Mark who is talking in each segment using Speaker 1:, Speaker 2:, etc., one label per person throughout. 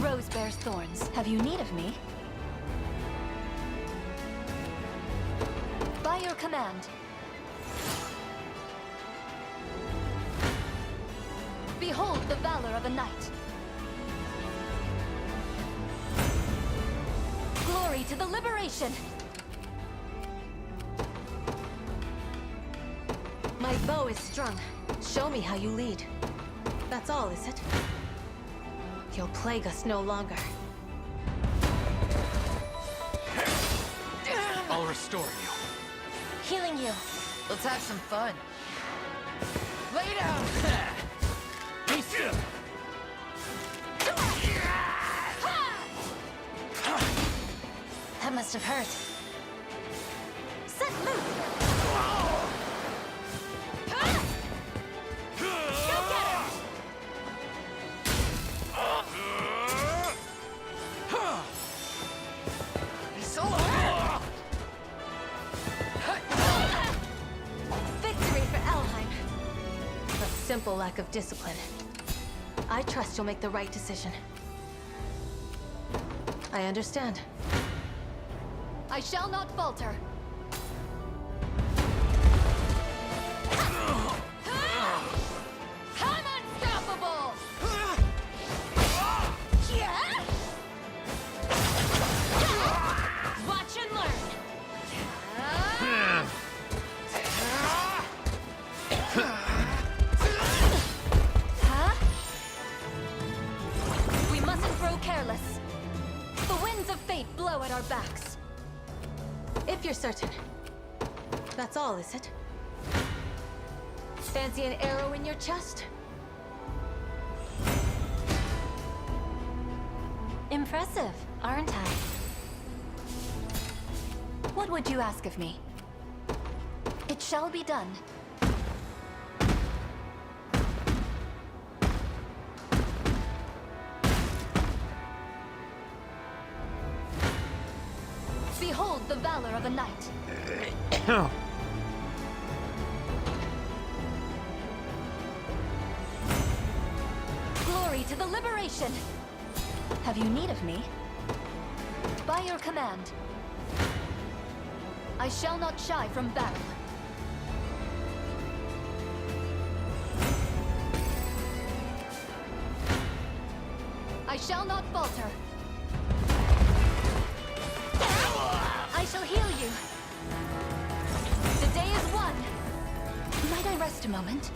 Speaker 1: rose bears thorns. Have you need of me? By your command. Behold the valor of a knight. Glory to the liberation!
Speaker 2: My bow is strung. Show me how you lead. That's all, is it? You'll plague us no longer.
Speaker 3: I'll restore you.
Speaker 2: Healing you.
Speaker 4: Let's have some fun. Lay down!
Speaker 2: That must have hurt. Set loose! Victory for Elheim. A simple lack of discipline. I trust you'll make the right decision. I understand.
Speaker 1: I shall not falter. I'm unstoppable! Yeah? Watch and learn. Huh? We mustn't grow careless. The winds of fate blow at our backs.
Speaker 2: If you're certain. That's all, is it? Fancy an arrow in your chest?
Speaker 1: Impressive, aren't I? What would you ask of me? It shall be done. Behold the valor of a knight. Glory to the liberation! Have you need of me? By your command. I shall not shy from battle. I shall not falter. I shall heal you. The day is won. Might I rest a moment?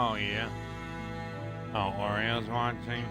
Speaker 3: Oh, yeah. Oh, Oreo's watching.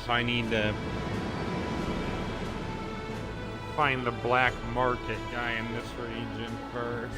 Speaker 3: So I need to find the black market guy in this region first.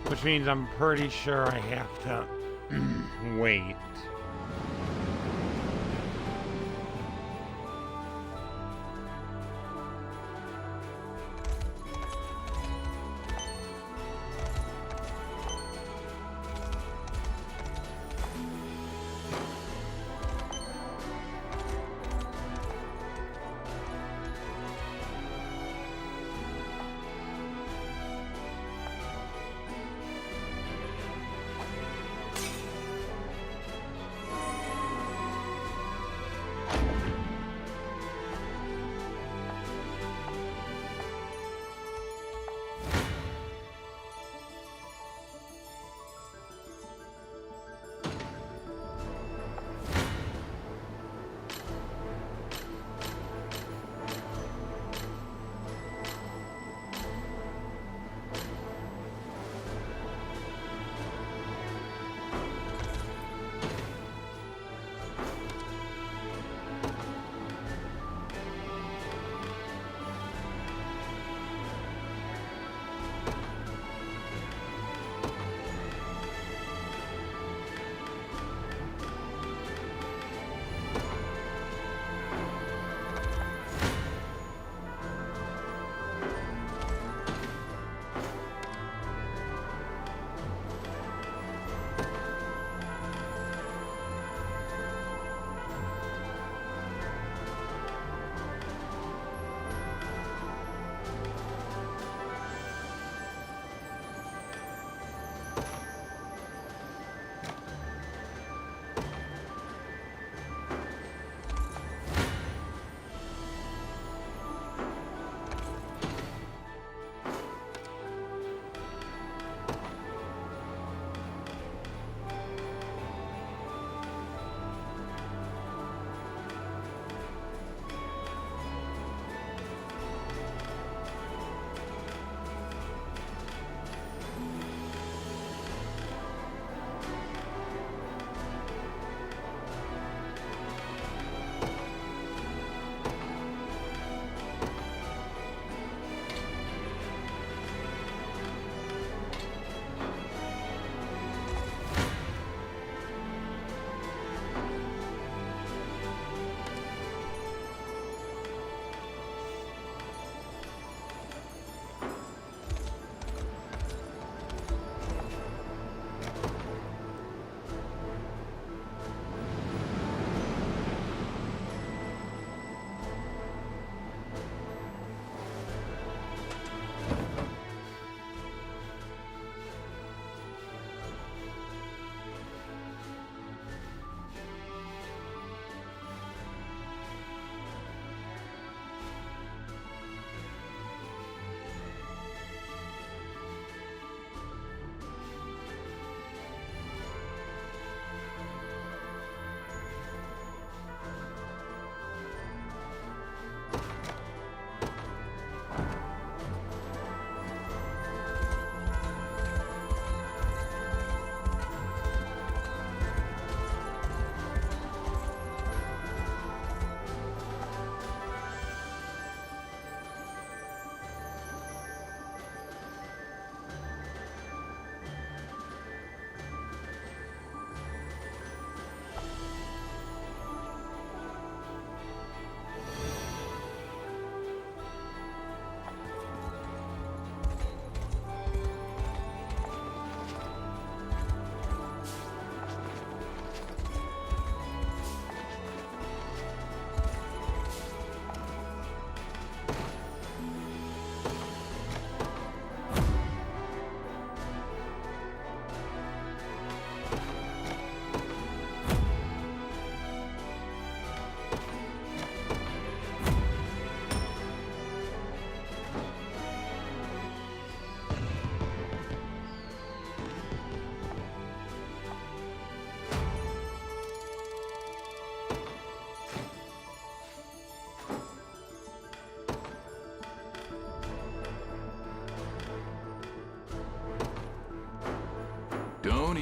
Speaker 3: Which means I'm pretty sure I have to wait.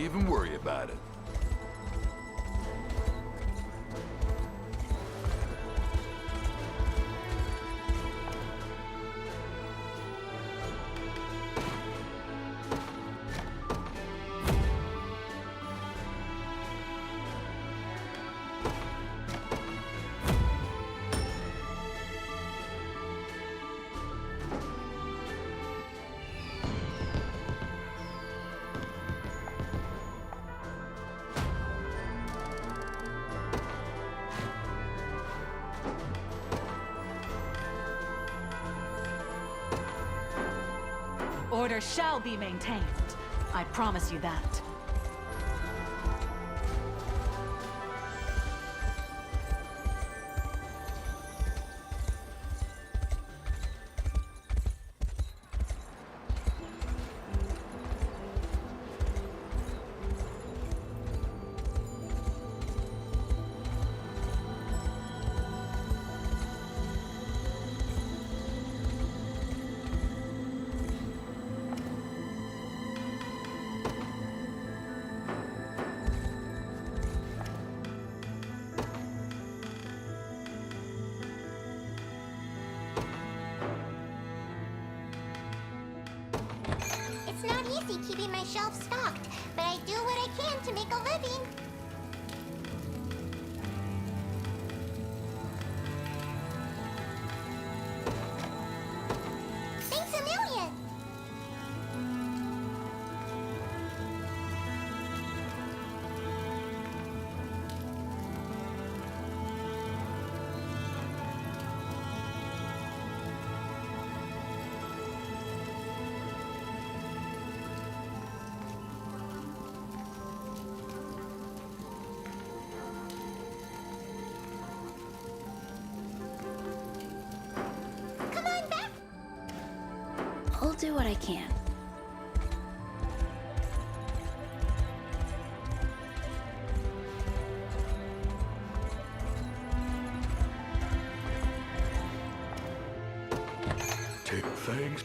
Speaker 5: even worry about it.
Speaker 6: Order shall be maintained. I promise you that.
Speaker 7: It's not easy keeping my shelves stocked, but I do what I can to make a living. Thanks a million! Come on back!
Speaker 1: I'll do what I can.
Speaker 5: Take things.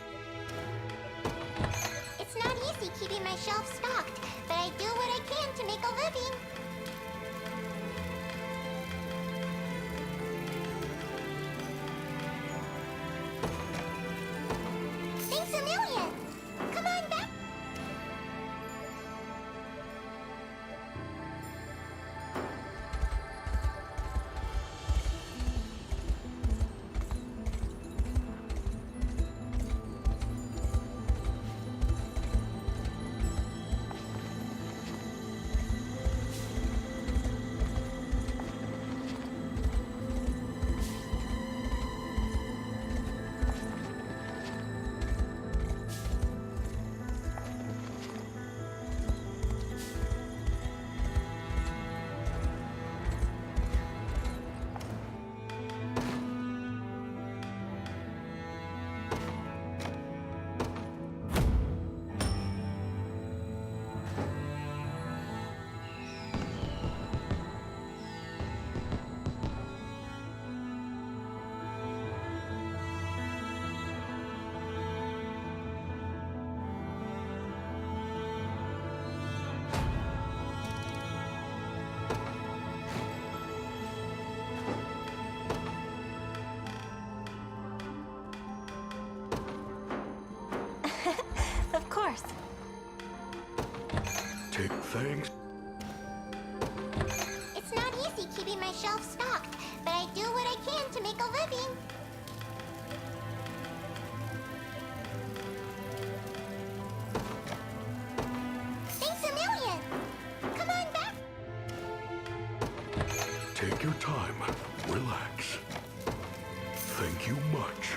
Speaker 7: It's not easy keeping my shelves stocked, but I do what I can to make a living. Thanks a million! Come on back!
Speaker 2: Of course.
Speaker 5: Take things.
Speaker 7: It's not easy keeping my shelves stocked, but I do what I can to make a living. Thanks a million! Come on back!
Speaker 5: Take your time. Relax. Thank you much.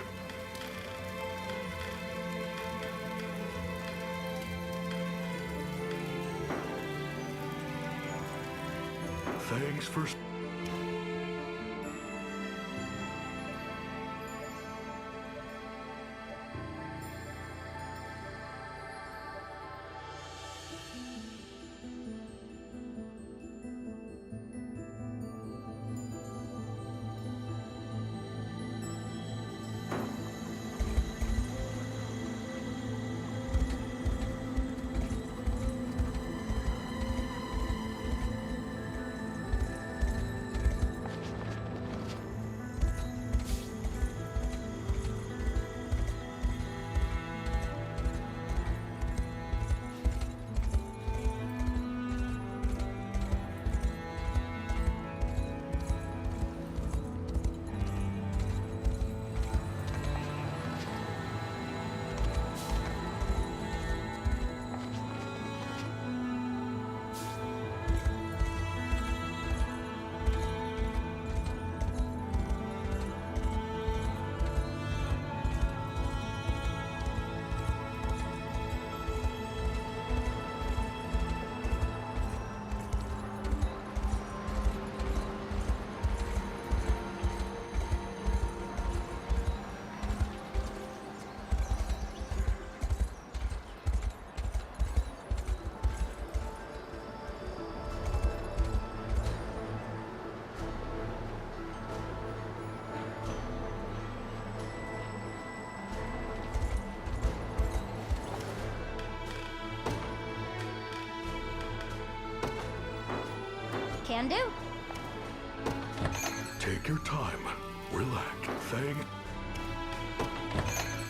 Speaker 5: Thanks for...
Speaker 7: Can do.
Speaker 5: Take your time. Relax.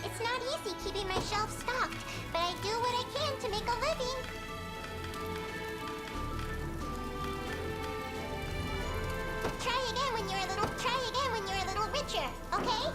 Speaker 7: It's not easy keeping my shelves stocked, but I do what I can to make a living. Try again when you're a little richer, okay?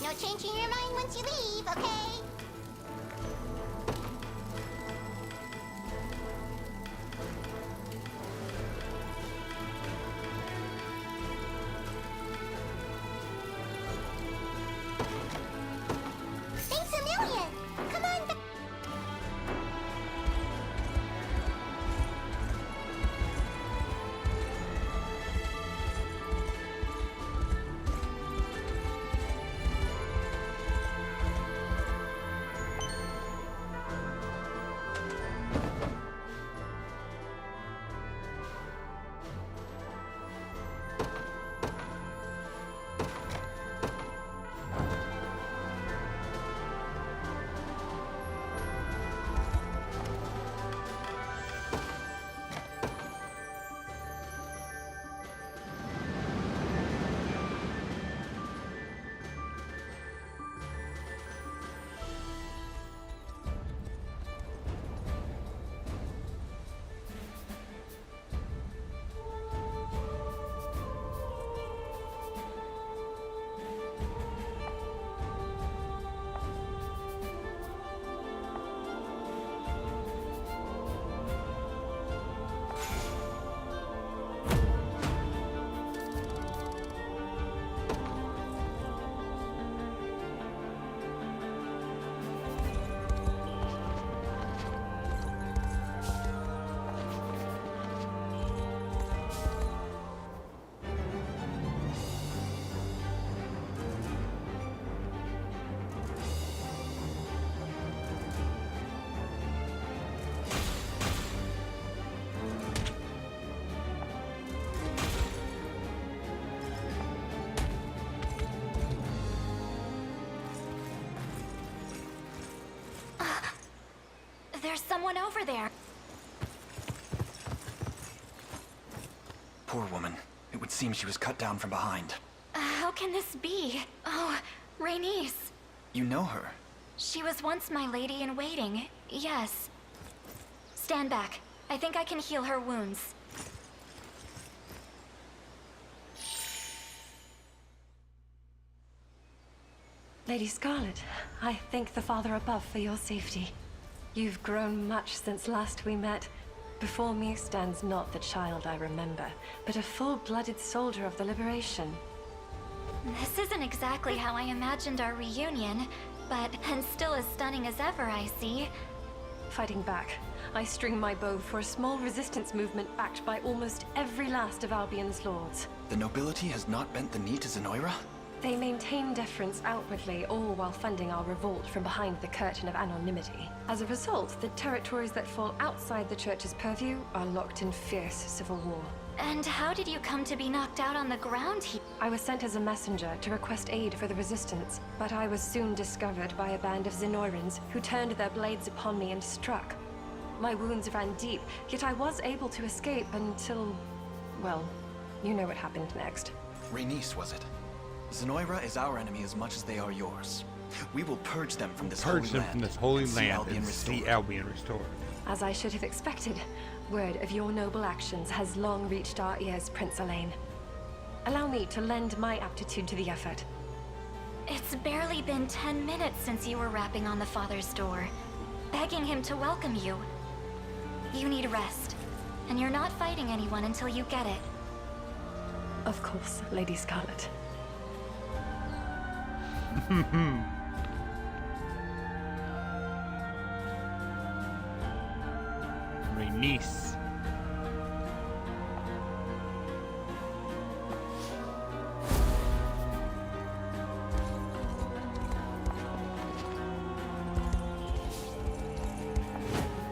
Speaker 7: No changing your mind once you leave, okay? Thanks a million! Come on back.
Speaker 1: There's someone over there.
Speaker 8: Poor woman. It would seem she was cut down from behind.
Speaker 1: How can this be? Oh, Rhaenys.
Speaker 8: You know her?
Speaker 1: She was once my lady in waiting. Yes. Stand back. I think I can heal her wounds.
Speaker 9: Lady Scarlet, I thank the Father above for your safety. You've grown much since last we met. Before me stands not the child I remember, but a full-blooded soldier of the Liberation.
Speaker 1: This isn't exactly how I imagined our reunion, and still as stunning as ever, I see.
Speaker 9: Fighting back, I string my bow for a small resistance movement backed by almost every last of Albion's lords.
Speaker 8: The nobility has not bent the knee to Zenoira?
Speaker 9: They maintain deference outwardly, all while funding our revolt from behind the curtain of anonymity. As a result, the territories that fall outside the Church's purview are locked in fierce civil war.
Speaker 1: And how did you come to be knocked out on the ground here?
Speaker 9: I was sent as a messenger to request aid for the resistance, but I was soon discovered by a band of Zenoirans who turned their blades upon me and struck. My wounds ran deep, yet I was able to escape until... well, you know what happened next.
Speaker 8: Rhaenys, was it? Zenoira is our enemy as much as they are yours. We will purge them from this
Speaker 3: Purge
Speaker 8: holy
Speaker 3: them
Speaker 8: land.
Speaker 3: from this holy
Speaker 8: and see
Speaker 3: land
Speaker 8: Albion
Speaker 3: and
Speaker 8: restored.
Speaker 3: see Albion restored.
Speaker 9: As I should have expected, word of your noble actions has long reached our ears, Prince Elaine. Allow me to lend my aptitude to the effort.
Speaker 1: It's barely been 10 minutes since you were rapping on the father's door, begging him to welcome you. You need rest, and you're not fighting anyone until you get it.
Speaker 9: Of course, Lady Scarlet.
Speaker 3: Rhaenys.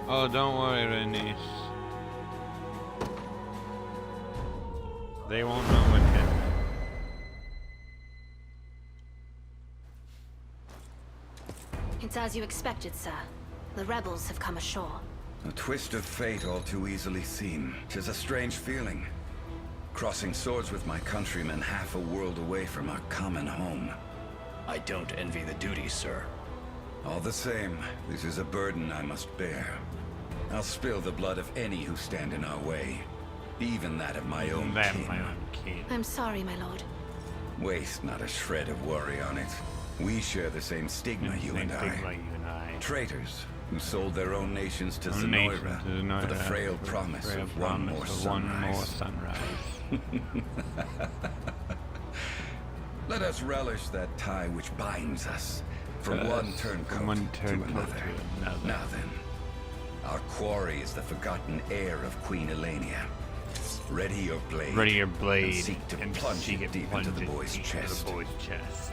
Speaker 3: Oh, don't worry, Rhaenys. They won't know what hit.
Speaker 2: It's as you expected, sir. The rebels have come ashore.
Speaker 10: A twist of fate all too easily seen. 'Tis a strange feeling. Crossing swords with my countrymen half a world away from our common home.
Speaker 8: I don't envy the duty, sir.
Speaker 10: All the same, this is a burden I must bear. I'll spill the blood of any who stand in our way. Even that of my own
Speaker 3: That
Speaker 10: kin.
Speaker 3: my own kid.
Speaker 2: I'm sorry, my lord.
Speaker 10: Waste not a shred of worry on it. We share the same stigma, you and I.
Speaker 3: Like you and I.
Speaker 10: Traitors who sold their own nations to
Speaker 3: Own nation
Speaker 10: Zenoira
Speaker 3: to Zenoira
Speaker 10: for the frail
Speaker 3: for the
Speaker 10: promise
Speaker 3: frail
Speaker 10: of one more
Speaker 3: promise of one more
Speaker 10: sunrise.
Speaker 3: sunrise.
Speaker 10: Let us relish that tie which binds us from
Speaker 3: Yes,
Speaker 10: one turncoat
Speaker 3: from one
Speaker 10: to
Speaker 3: turncoat
Speaker 10: another.
Speaker 3: to another.
Speaker 10: Now then, our quarry is the forgotten heir of Queen Elenia. Ready your blade.
Speaker 3: Ready your blade
Speaker 10: and seek to plunge
Speaker 3: seek
Speaker 10: it deep into the boy's
Speaker 3: deep
Speaker 10: chest.
Speaker 3: the boy's chest.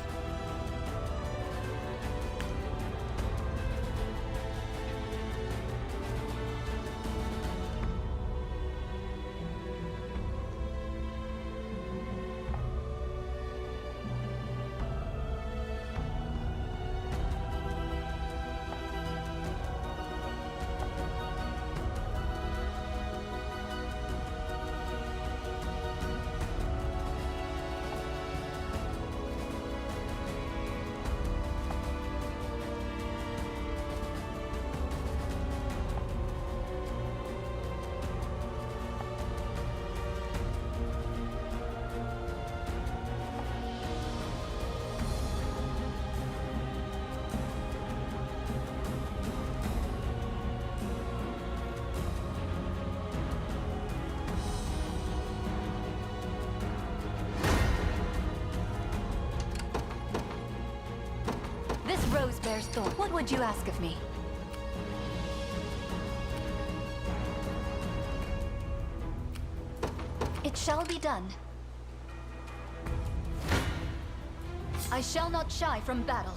Speaker 1: This rose bears thorn. What would you ask of me? It shall be done. I shall not shy from battle.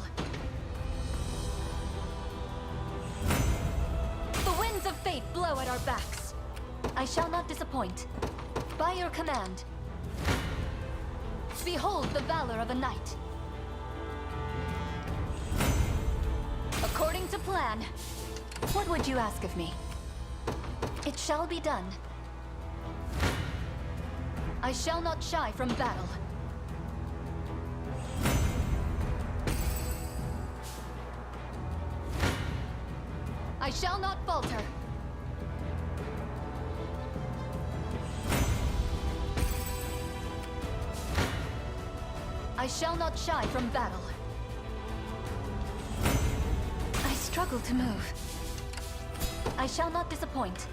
Speaker 1: The winds of fate blow at our backs. I shall not disappoint. By your command. Behold the valor of a knight. According to plan. What would you ask of me? It shall be done. I shall not shy from battle. I shall not falter. I shall not shy from battle. I struggle to move. I shall not disappoint.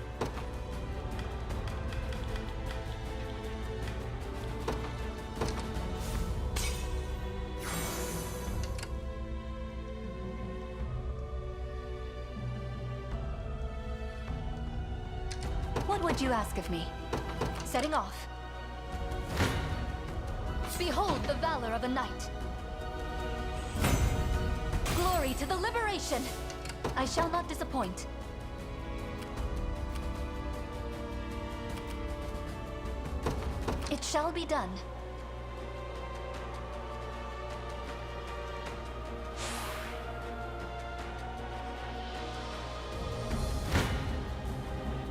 Speaker 1: What would you ask of me? Setting off. Behold the valor of a knight. Glory to the liberation! I shall not disappoint. It shall be done.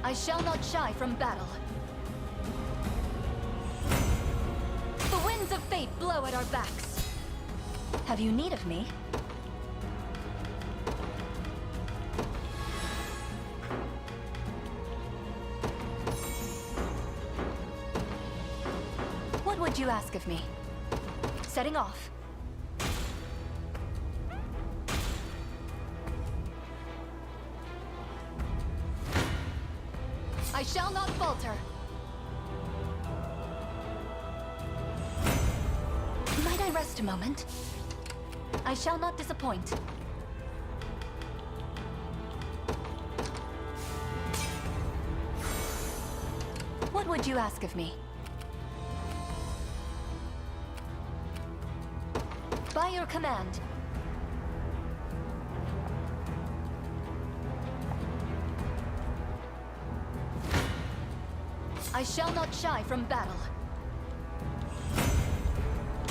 Speaker 1: I shall not shy from battle. The winds of fate blow at our backs. Have you need of me? What would you ask of me? Setting off. I shall not falter. Might I rest a moment? I shall not disappoint. What would you ask of me? By your command. I shall not shy from battle.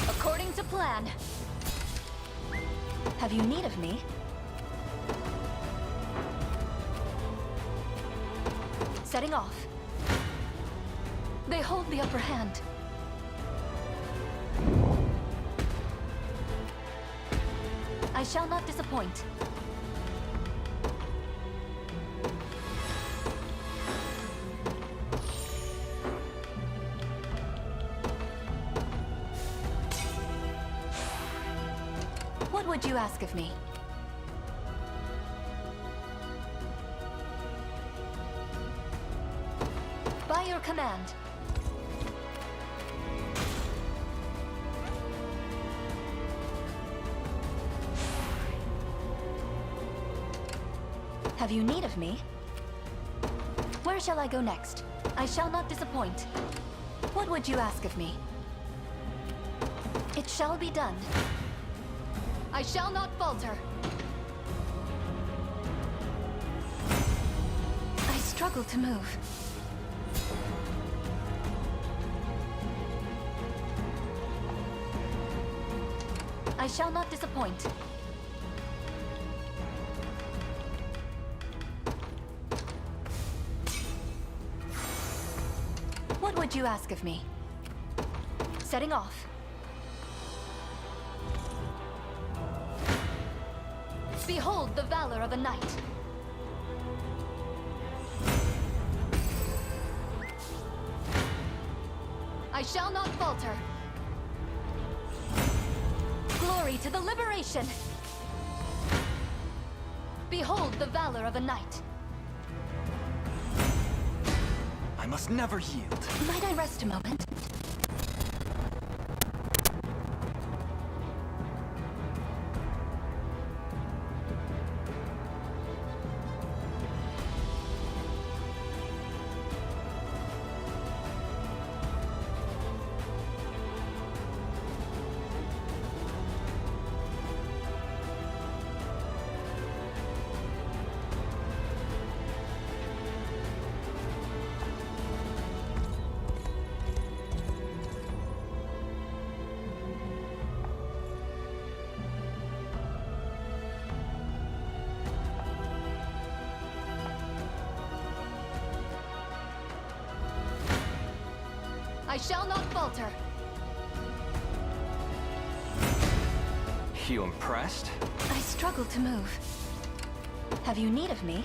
Speaker 1: According to plan. Have you need of me? Setting off. They hold the upper hand. I shall not disappoint. What would you ask of me? By your command. Have you need of me? Where shall I go next? I shall not disappoint. What would you ask of me? It shall be done. I shall not falter. I struggle to move. I shall not disappoint. What would you ask of me? Setting off. Behold the valor of a knight. I shall not falter. Glory to the liberation! Behold the valor of a knight.
Speaker 8: I must never yield.
Speaker 1: Might I rest a moment? I shall not falter.
Speaker 8: You impressed?
Speaker 1: I struggle to move. Have you need of me?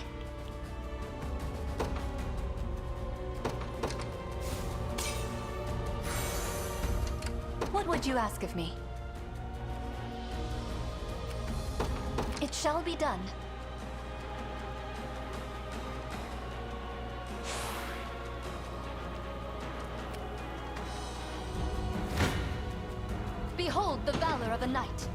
Speaker 1: What would you ask of me? It shall be done. Behold the valor of a knight.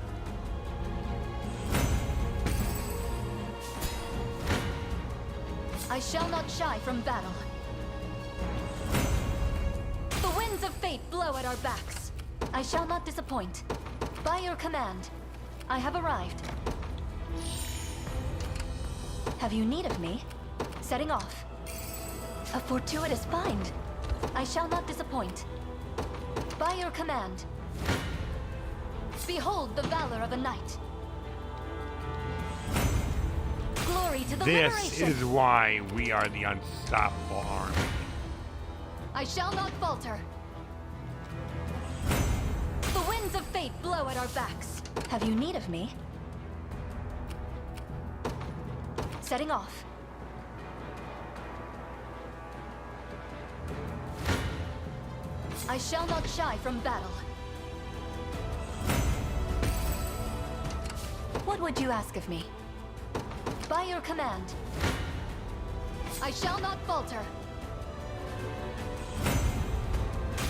Speaker 1: I shall not shy from battle. The winds of fate blow at our backs. I shall not disappoint. By your command, I have arrived. Have you need of me? Setting off. A fortuitous find. I shall not disappoint. By your command. Behold the valor of a knight. Glory to the
Speaker 3: This
Speaker 1: liberation.
Speaker 3: is why we are the unstoppable army.
Speaker 1: I shall not falter. The winds of fate blow at our backs. Have you need of me? Setting off. I shall not shy from battle. What would you ask of me? By your command. I shall not falter.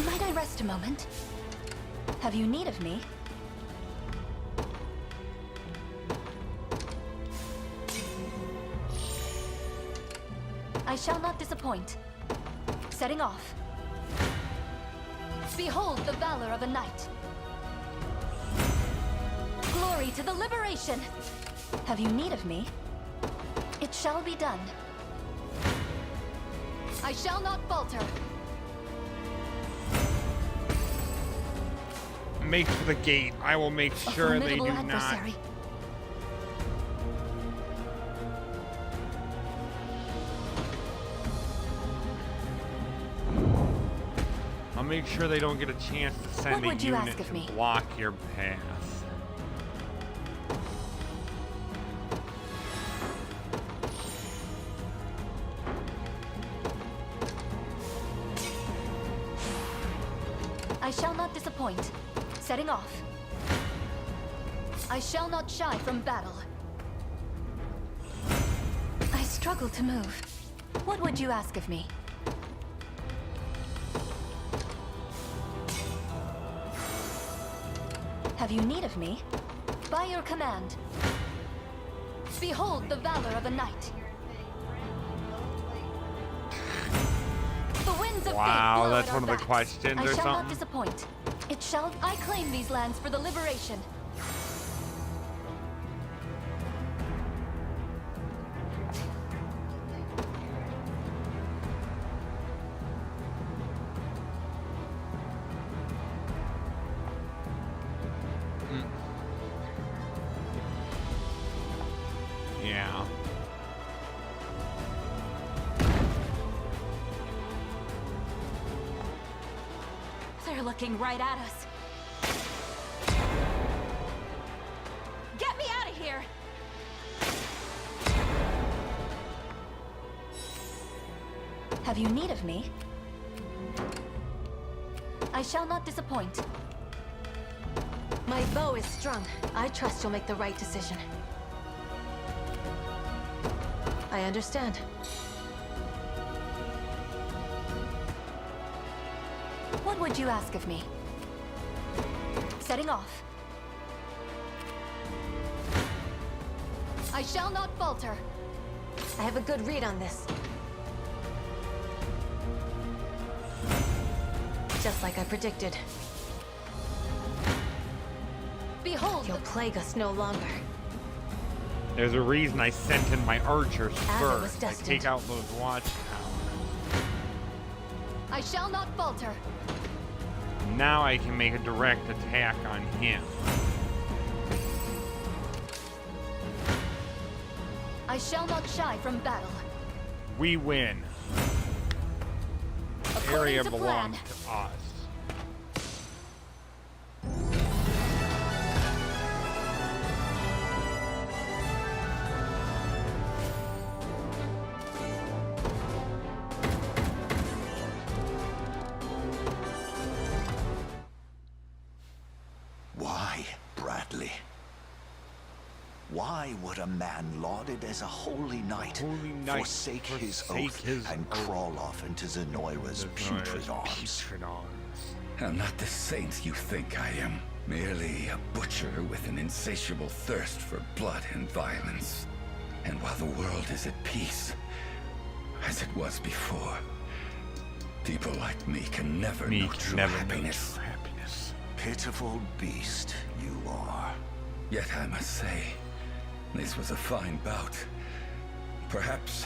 Speaker 1: Might I rest a moment? Have you need of me? I shall not disappoint. Setting off. Behold the valor of a knight. Glory to the liberation! Have you need of me? It shall be done. I shall not falter.
Speaker 3: Make for the gate. I will make sure they do
Speaker 1: formidable
Speaker 3: not.
Speaker 1: adversary.
Speaker 3: I'll make sure they don't get a chance to send
Speaker 1: What
Speaker 3: a
Speaker 1: would you
Speaker 3: unit
Speaker 1: ask of
Speaker 3: to
Speaker 1: me?
Speaker 3: block your path.
Speaker 1: I shall not disappoint. Setting off. I shall not shy from battle. I struggle to move. What would you ask of me? Have you need of me? By your command. Behold the valor of a knight. The winds of
Speaker 3: Wow,
Speaker 1: fate blow
Speaker 3: that's
Speaker 1: at
Speaker 3: one
Speaker 1: our
Speaker 3: of the
Speaker 1: backs.
Speaker 3: questions
Speaker 1: I
Speaker 3: or
Speaker 1: shall not
Speaker 3: something?
Speaker 1: disappoint. It shall. I claim these lands for the liberation.
Speaker 3: Yeah.
Speaker 6: They're looking right at us. Get me out of here!
Speaker 1: Have you need of me? I shall not disappoint.
Speaker 2: My bow is strung. I trust you'll make the right decision. I understand.
Speaker 1: What would you ask of me? Setting off. I shall not falter.
Speaker 2: I have a good read on this. Just like I predicted.
Speaker 1: Behold,
Speaker 2: You'll plague us no longer.
Speaker 3: There's a reason I sent in my archers
Speaker 2: As it was
Speaker 3: first. I
Speaker 2: destined.
Speaker 3: take out those watchtowers.
Speaker 1: I shall not falter.
Speaker 3: Now I can make a direct attack on him.
Speaker 1: I shall not shy from battle.
Speaker 3: We win.
Speaker 1: According
Speaker 3: Area
Speaker 1: to
Speaker 3: belongs
Speaker 1: plan.
Speaker 3: to us.
Speaker 11: Why, Bradley? Why would a man lauded as a holy knight, forsake his oath and crawl off into Zenoira's putrid arms?
Speaker 10: I'm not the saint you think I am. Merely a butcher with an insatiable thirst for blood and violence. And while the world is at peace, as it was before, people like me can never know true happiness.
Speaker 11: Pitiful beast you are.
Speaker 10: Yet I must say, this was a fine bout. Perhaps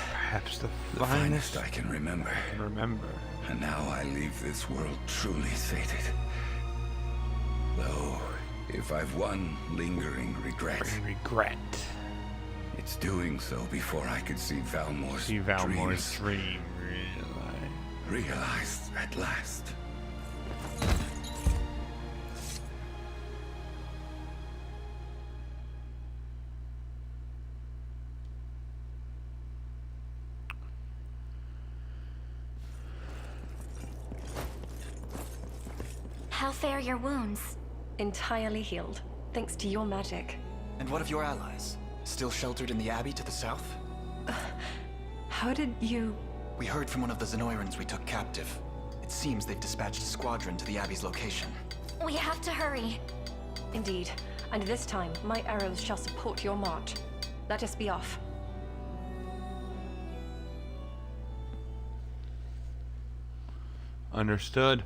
Speaker 3: the
Speaker 10: finest I can remember.
Speaker 3: Remember.
Speaker 10: And now I leave this world truly sated, Though, if I've one lingering regret, it's doing so before I could see Valmore's
Speaker 3: dream
Speaker 10: realized at last.
Speaker 1: How fare your wounds?
Speaker 9: Entirely healed, thanks to your magic.
Speaker 8: And what of your allies? Still sheltered in the Abbey to the south?
Speaker 9: How did you...
Speaker 8: We heard from one of the Zenoirans we took captive. It seems they've dispatched a squadron to the Abbey's location.
Speaker 1: We have to hurry.
Speaker 9: Indeed. And this time, my arrows shall support your march. Let us be off.
Speaker 3: Understood.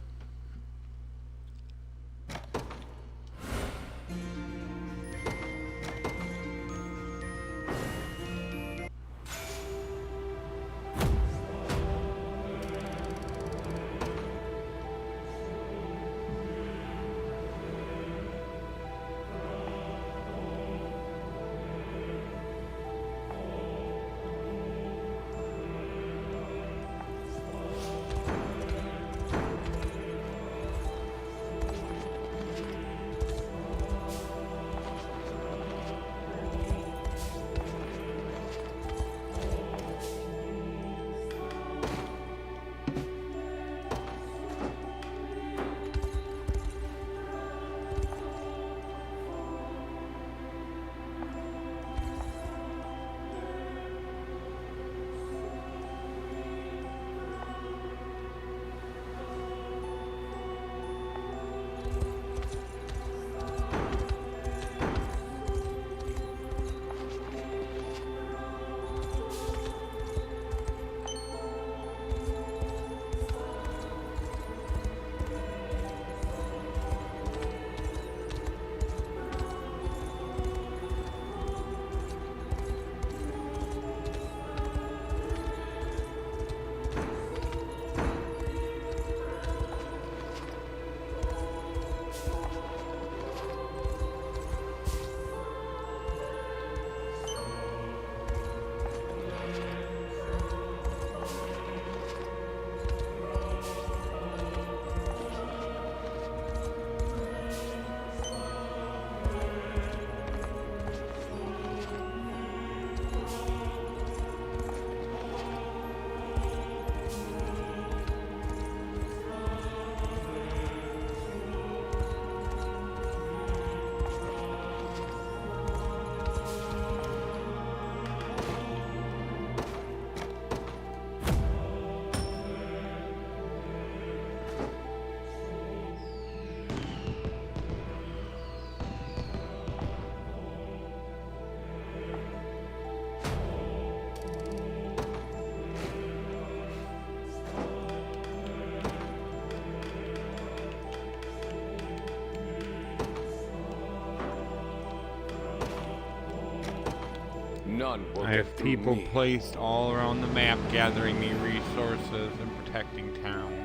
Speaker 12: None will
Speaker 3: I
Speaker 12: get
Speaker 3: have
Speaker 12: through
Speaker 3: people
Speaker 12: me.
Speaker 3: placed all around the map gathering me resources and protecting towns.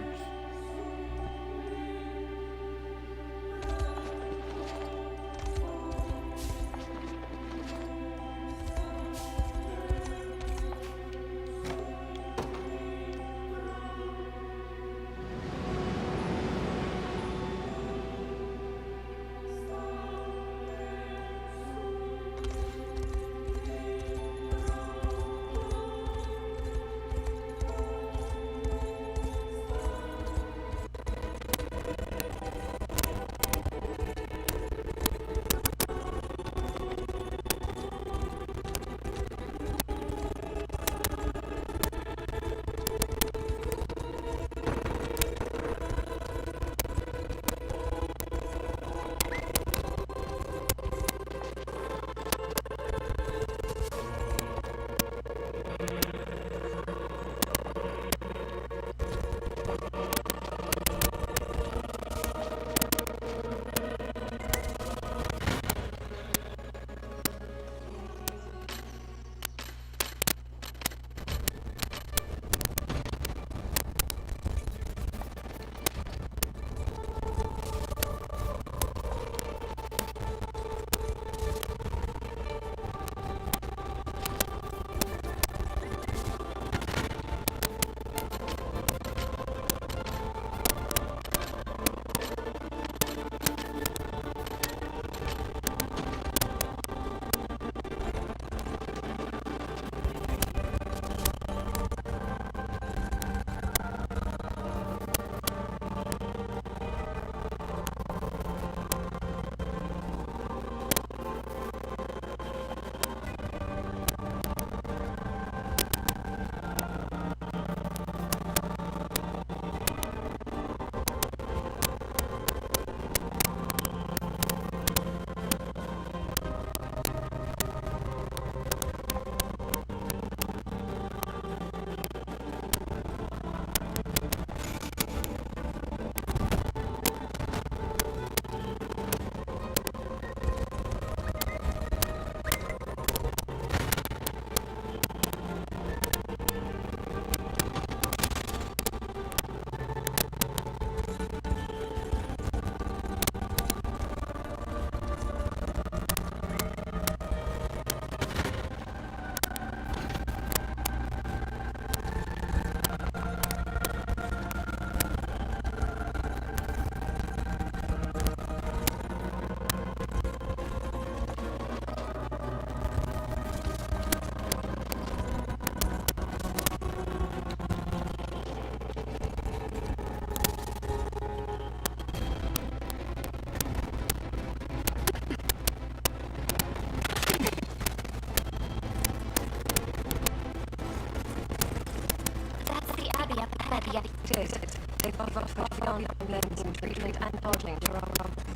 Speaker 9: They both offered beyond cleansing treatment and dodging to our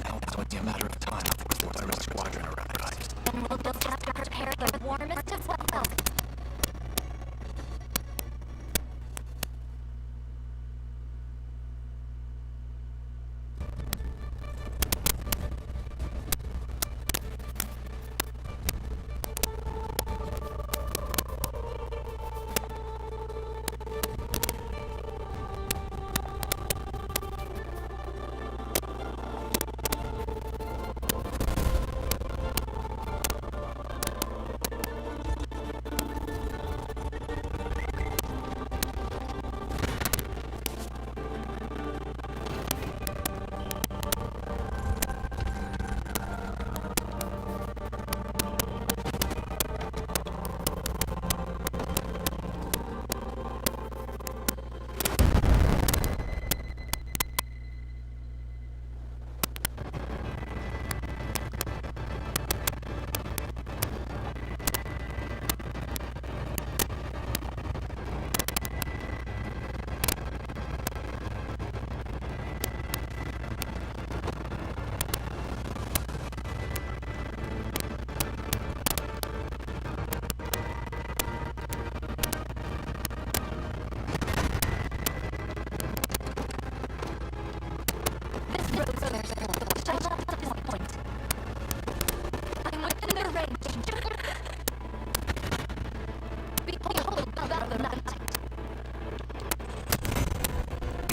Speaker 8: Now it's only a matter of time before the Moira squadron arrives.
Speaker 1: And we'll just have to prepare the warmest of welcome.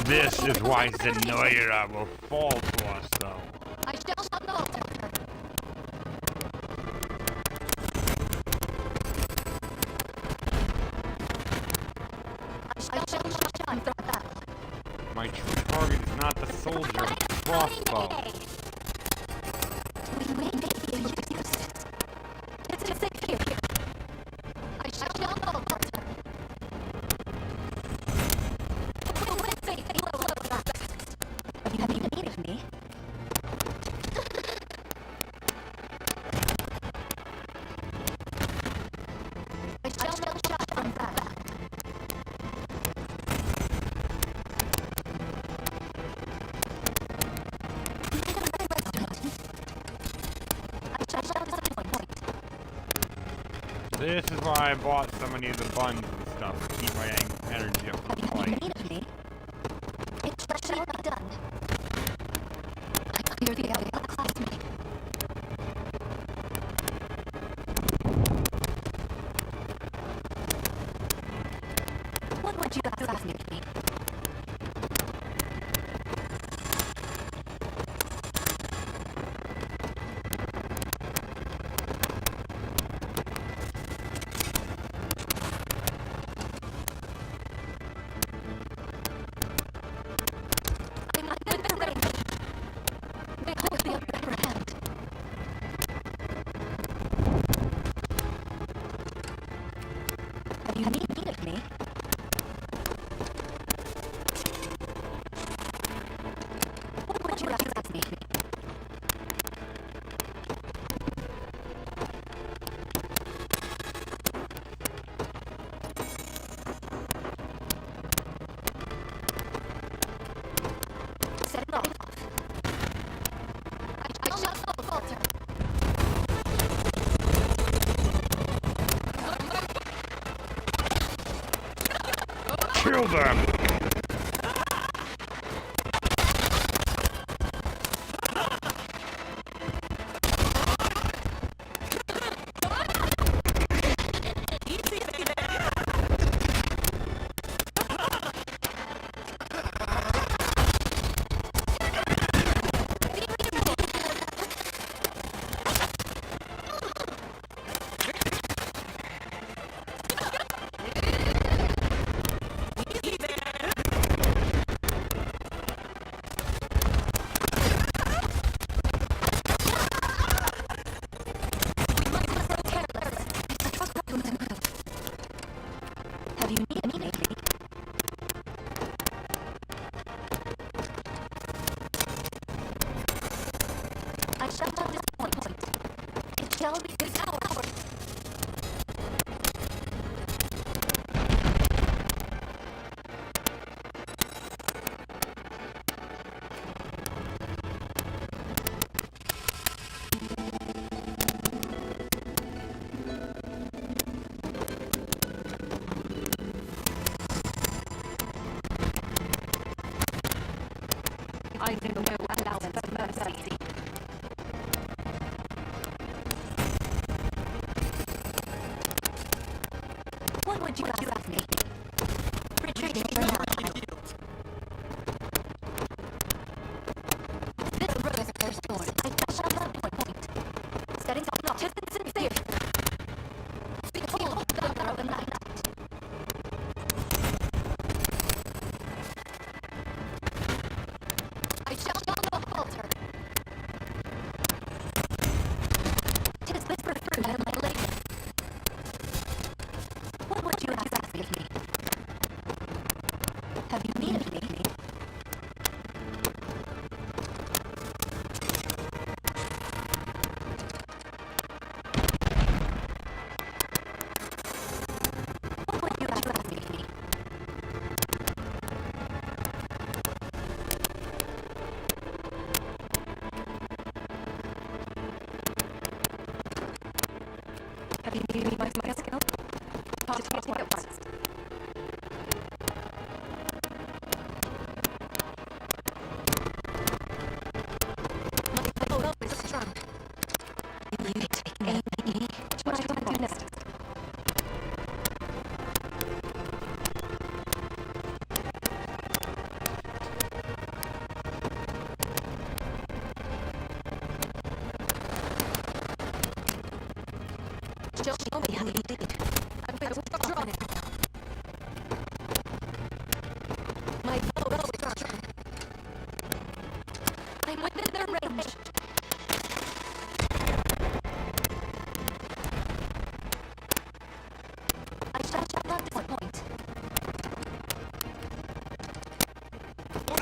Speaker 3: This is why Zenoira will fall to us, though.
Speaker 2: I shall not know. I shall not shine through battle.
Speaker 3: My true target is not the soldier, but the crossbow.
Speaker 2: We may be used. It's safe here. I shall not know.
Speaker 1: Have you needed me?
Speaker 2: I shall not shine from battle.
Speaker 3: This is why I bought so many of the buns and stuff, to keep my energy up for the
Speaker 1: Have you
Speaker 3: fight.
Speaker 1: needed me?
Speaker 2: It shall be done. I clear the area across me.
Speaker 1: What would you guys ask me?
Speaker 2: I'm under the range. May hold the upper hand.
Speaker 1: Have you needed me? What would you guys ask me?
Speaker 2: Set it off. I shall not falter.
Speaker 3: Kill them!
Speaker 1: Have you needed me?
Speaker 2: I shall not disappoint. It shall be this hour.
Speaker 9: know no allowance for mercy.
Speaker 1: What would you ask me? Retreating for now. This road is their sword. I shall not point. Setting off distance and safe. Behold the thunder of the night. I shall not falter. 'Tis whisper fruit and my labor. What would you ask of me? Have you needed me? What would you ask of me?
Speaker 9: Have you needed me by my skill? Talk at once.
Speaker 2: My bow is strong. You take aim at me.
Speaker 9: What do I do next?
Speaker 2: Show me how you lead. I'm going to withdraw now. My bow is strong.
Speaker 1: I'm within their range. I shall not disappoint.
Speaker 2: My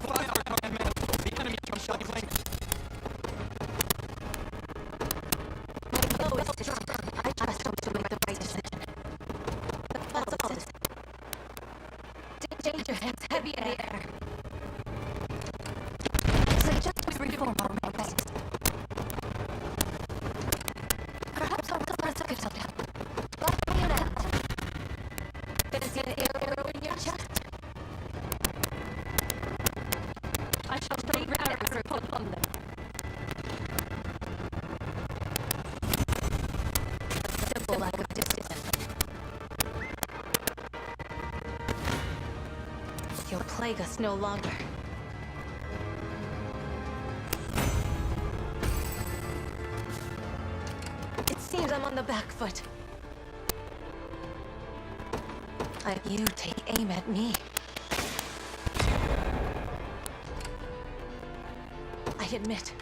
Speaker 2: bow is strong. I trust him to make the right decision. That's all. Danger hands heavy in the air.
Speaker 1: Suggest we reform our ranks. Perhaps our covers could help. Lock me in out.
Speaker 2: Fancy an arrow in your chest?
Speaker 9: I shall rain arrows upon them.
Speaker 2: Simple lack of distance. You'll plague us no longer. It seems I'm on the back foot. You take aim at me. I admit,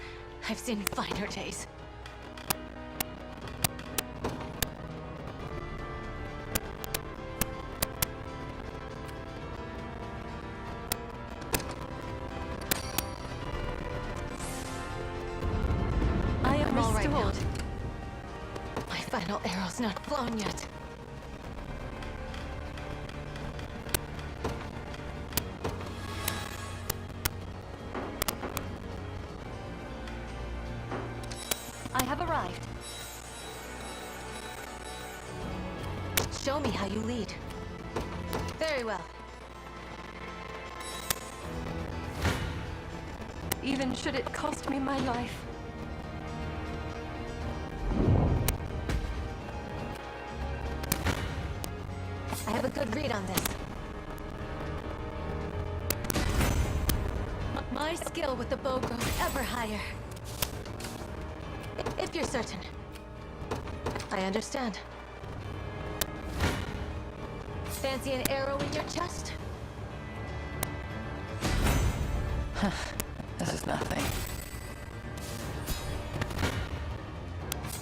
Speaker 2: I've seen finer days.
Speaker 9: I am
Speaker 2: all right now.
Speaker 9: restored.
Speaker 2: My final arrow's not flown yet.
Speaker 1: I have arrived.
Speaker 2: Show me how you lead. Very well.
Speaker 9: Even should it cost me my life.
Speaker 2: I have a good read on this. My skill with the bow grows ever higher. If you're certain. I understand. Fancy an arrow in your chest?
Speaker 4: This is nothing.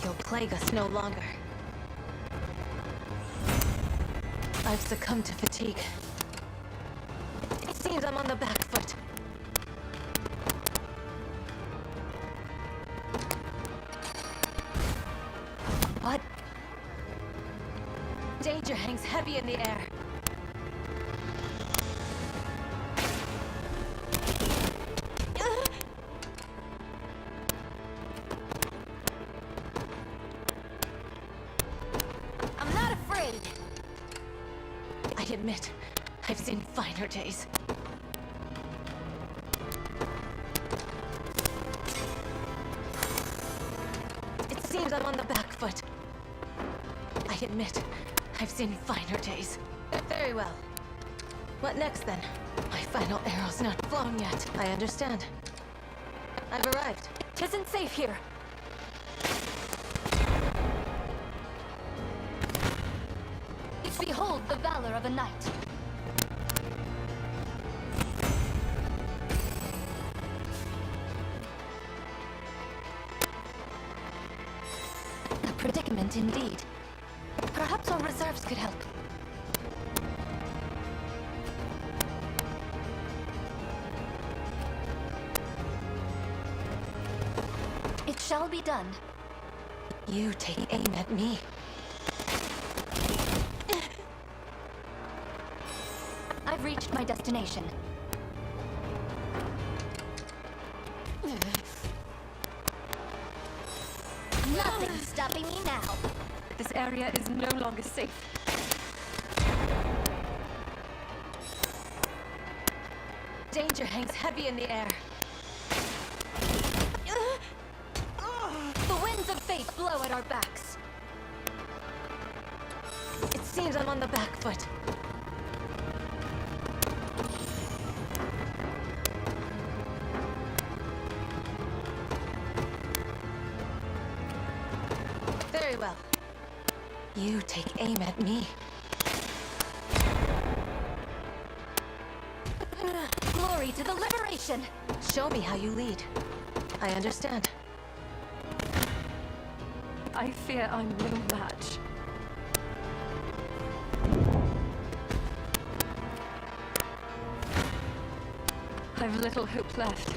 Speaker 2: You'll plague us no longer. I've succumbed to fatigue. It seems I'm on the back foot.
Speaker 1: What?
Speaker 2: Danger hangs heavy in the air.
Speaker 1: I'm not afraid.
Speaker 2: I admit, I've seen finer days. seems I'm on the back foot. I admit, I've seen finer days. Very well. What next, then? My final arrow's not flown yet. I understand. I've arrived.
Speaker 9: Tisn't safe here.
Speaker 1: Behold the valor of a knight. A predicament indeed. Perhaps our reserves could help. It shall be done.
Speaker 2: You take aim at me.
Speaker 1: I've reached my destination.
Speaker 7: Nothing's stopping me now.
Speaker 9: This area is no longer safe.
Speaker 2: Danger hangs heavy in the air.
Speaker 1: The winds of fate blow at our backs.
Speaker 2: It seems I'm on the back foot. Very well. You take aim at me.
Speaker 1: Glory to the liberation!
Speaker 2: Show me how you lead. I understand.
Speaker 9: I fear I'm no match. I've little hope left.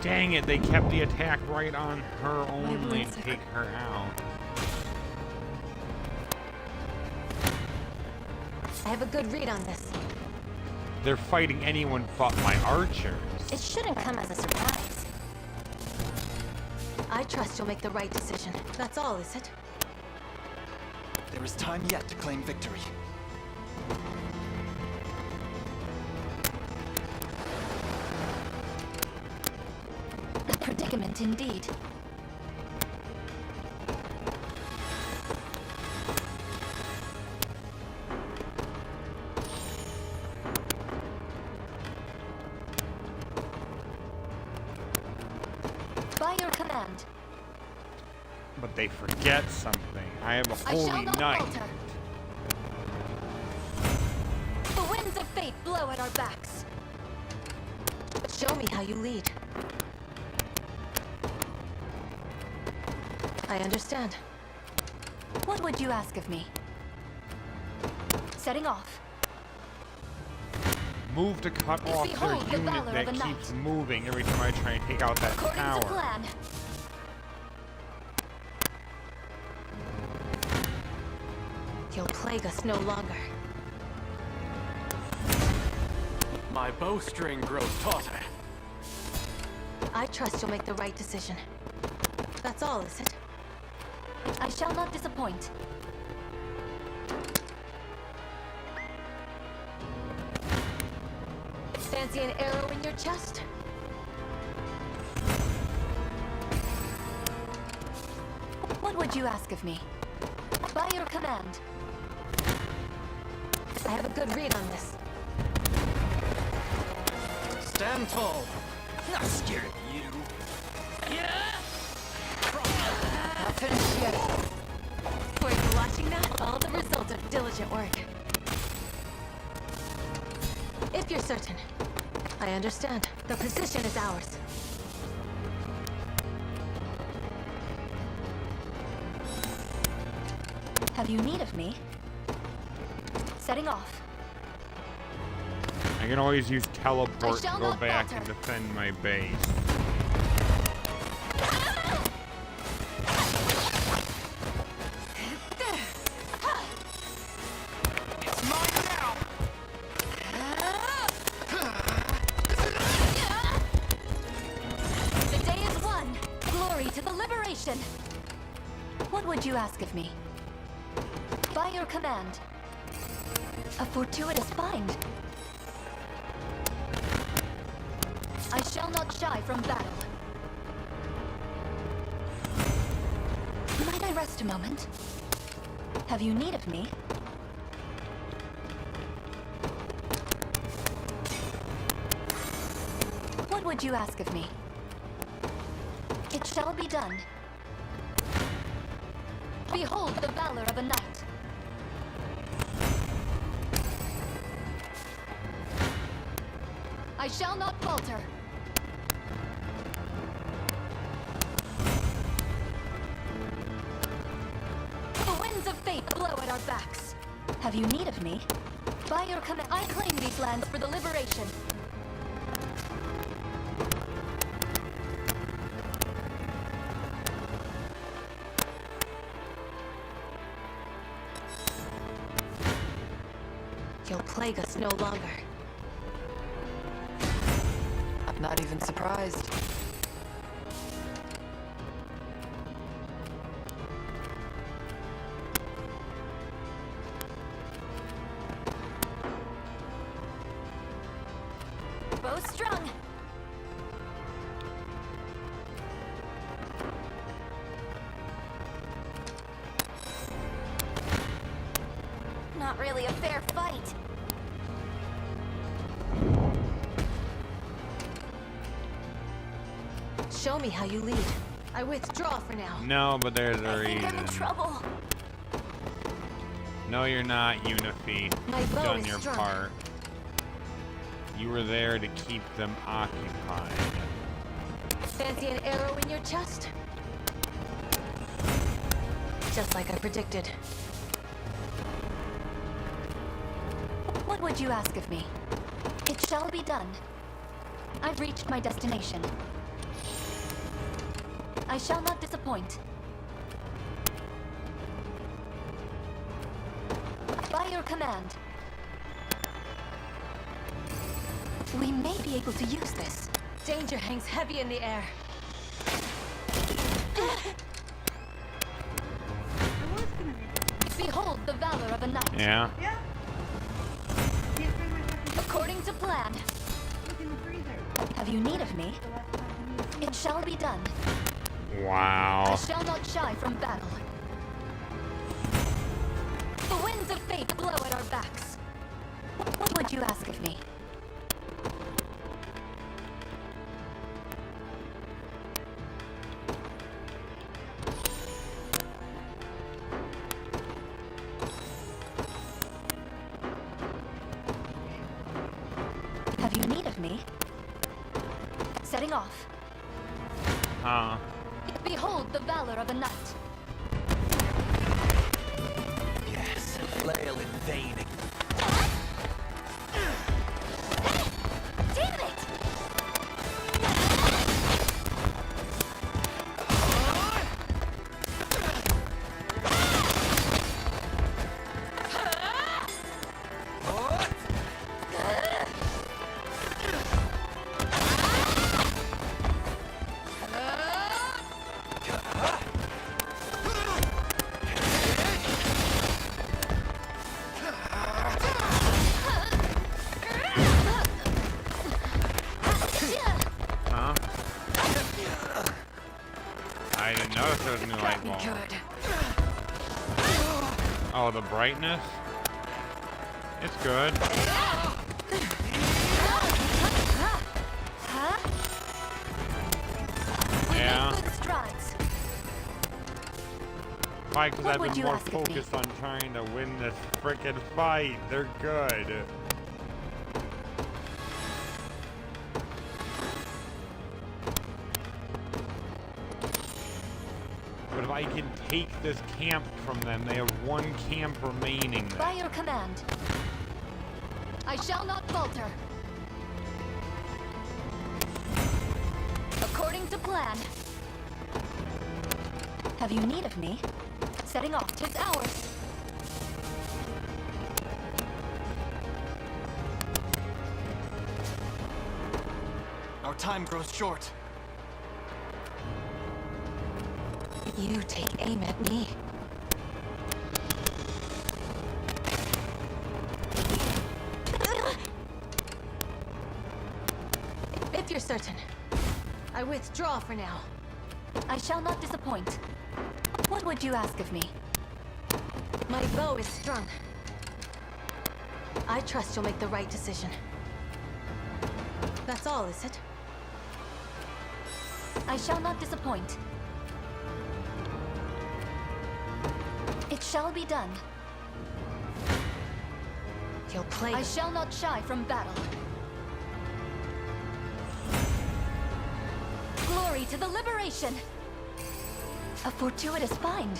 Speaker 3: Dang it, they kept the attack right on her only to take her out.
Speaker 2: I have a good read on this.
Speaker 3: They're fighting anyone but my archers.
Speaker 1: It shouldn't come as a surprise.
Speaker 2: I trust you'll make the right decision. That's all, is it?
Speaker 8: There is time yet to claim victory.
Speaker 1: A predicament indeed. By your command.
Speaker 3: But they forget something. I have a
Speaker 1: I shall
Speaker 3: holy
Speaker 1: not
Speaker 3: knight.
Speaker 1: falter. The winds of fate blow at our backs.
Speaker 2: Show me how you lead. I understand.
Speaker 1: What would you ask of me? Setting off.
Speaker 3: Move to cut off their
Speaker 1: Behold the
Speaker 3: unit
Speaker 1: valor
Speaker 3: that
Speaker 1: of a
Speaker 3: keeps
Speaker 1: knight.
Speaker 3: moving every time I try and take out that
Speaker 1: According
Speaker 3: tower.
Speaker 1: to plan.
Speaker 2: You'll plague us no longer.
Speaker 12: My bowstring grows tauter.
Speaker 2: I trust you'll make the right decision. That's all, is it?
Speaker 1: I shall not disappoint.
Speaker 2: Fancy an arrow in your chest?
Speaker 1: What would you ask of me? By your command.
Speaker 2: I have a good read on this.
Speaker 12: Stand tall.
Speaker 8: Not scared of you.
Speaker 2: Not finished yet. Were you watching that? All the result of diligent work. If you're certain. I understand. The position is ours.
Speaker 1: Have you need of me? Setting off.
Speaker 3: I can always use teleport to
Speaker 1: shall
Speaker 3: go
Speaker 1: not
Speaker 3: back
Speaker 1: falter.
Speaker 3: and defend my base.
Speaker 12: It's mine now.
Speaker 1: The day is won. Glory to the liberation. What would you ask of me? By your command. A fortuitous find. I shall not shy from battle. I rest a moment? Have you need of me? What would you ask of me? It shall be done. Behold the valor of a knight. I shall not falter. The winds of fate blow at our backs. Have you need of me? By your command, I claim these lands for the liberation.
Speaker 2: You'll plague us no longer.
Speaker 4: I'm not even surprised.
Speaker 1: Bow strung. Not really a fair fight.
Speaker 2: Show me how you lead. I withdraw for now.
Speaker 3: No, but there's a
Speaker 1: I think I'm in
Speaker 3: reason.
Speaker 1: trouble.
Speaker 3: No, you're not, Unifi.
Speaker 2: My
Speaker 3: You've
Speaker 2: bow
Speaker 3: done
Speaker 2: is
Speaker 3: your
Speaker 2: strung.
Speaker 3: part. You were there to keep them occupied.
Speaker 2: Fancy an arrow in your chest? Just like I predicted.
Speaker 1: What would you ask of me? It shall be done. I've reached my destination. I shall not disappoint. By your command. We may be able to use this.
Speaker 2: Danger hangs heavy in the air.
Speaker 1: Behold the valor of a knight.
Speaker 3: Yeah.
Speaker 1: According to plan. Have you need of me? It shall be done. I
Speaker 3: Wow.
Speaker 1: shall not shy from battle. The winds of fate blow at our backs. What would you ask of me? Have you need of me? Setting off.
Speaker 3: Huh.
Speaker 1: Behold the valor of a knight.
Speaker 8: Yes, flail in vain.
Speaker 1: Damn it!
Speaker 3: Huh? I didn't notice there was a new light bulb.
Speaker 1: Good.
Speaker 3: Oh, the brightness? It's good. Yeah.
Speaker 1: Good strides.
Speaker 3: Why? Because
Speaker 1: What
Speaker 3: I've
Speaker 1: would
Speaker 3: been
Speaker 1: you
Speaker 3: more
Speaker 1: ask of me?
Speaker 3: focused on trying to win this frickin' fight. They're good. But if I can take this camp from them, they have one camp remaining.
Speaker 1: By your command. I shall not falter. According to plan. Have you need of me? Setting off. 'Tis ours.
Speaker 8: Our time grows short.
Speaker 2: You take aim at me. If you're certain, I withdraw for now.
Speaker 1: I shall not disappoint.
Speaker 2: What would you ask of me? My bow is strung. I trust you'll make the right decision. That's all, is it?
Speaker 1: I shall not disappoint. It shall be done.
Speaker 2: You'll play.
Speaker 1: I shall not shy from battle. Glory to the liberation! A fortuitous find.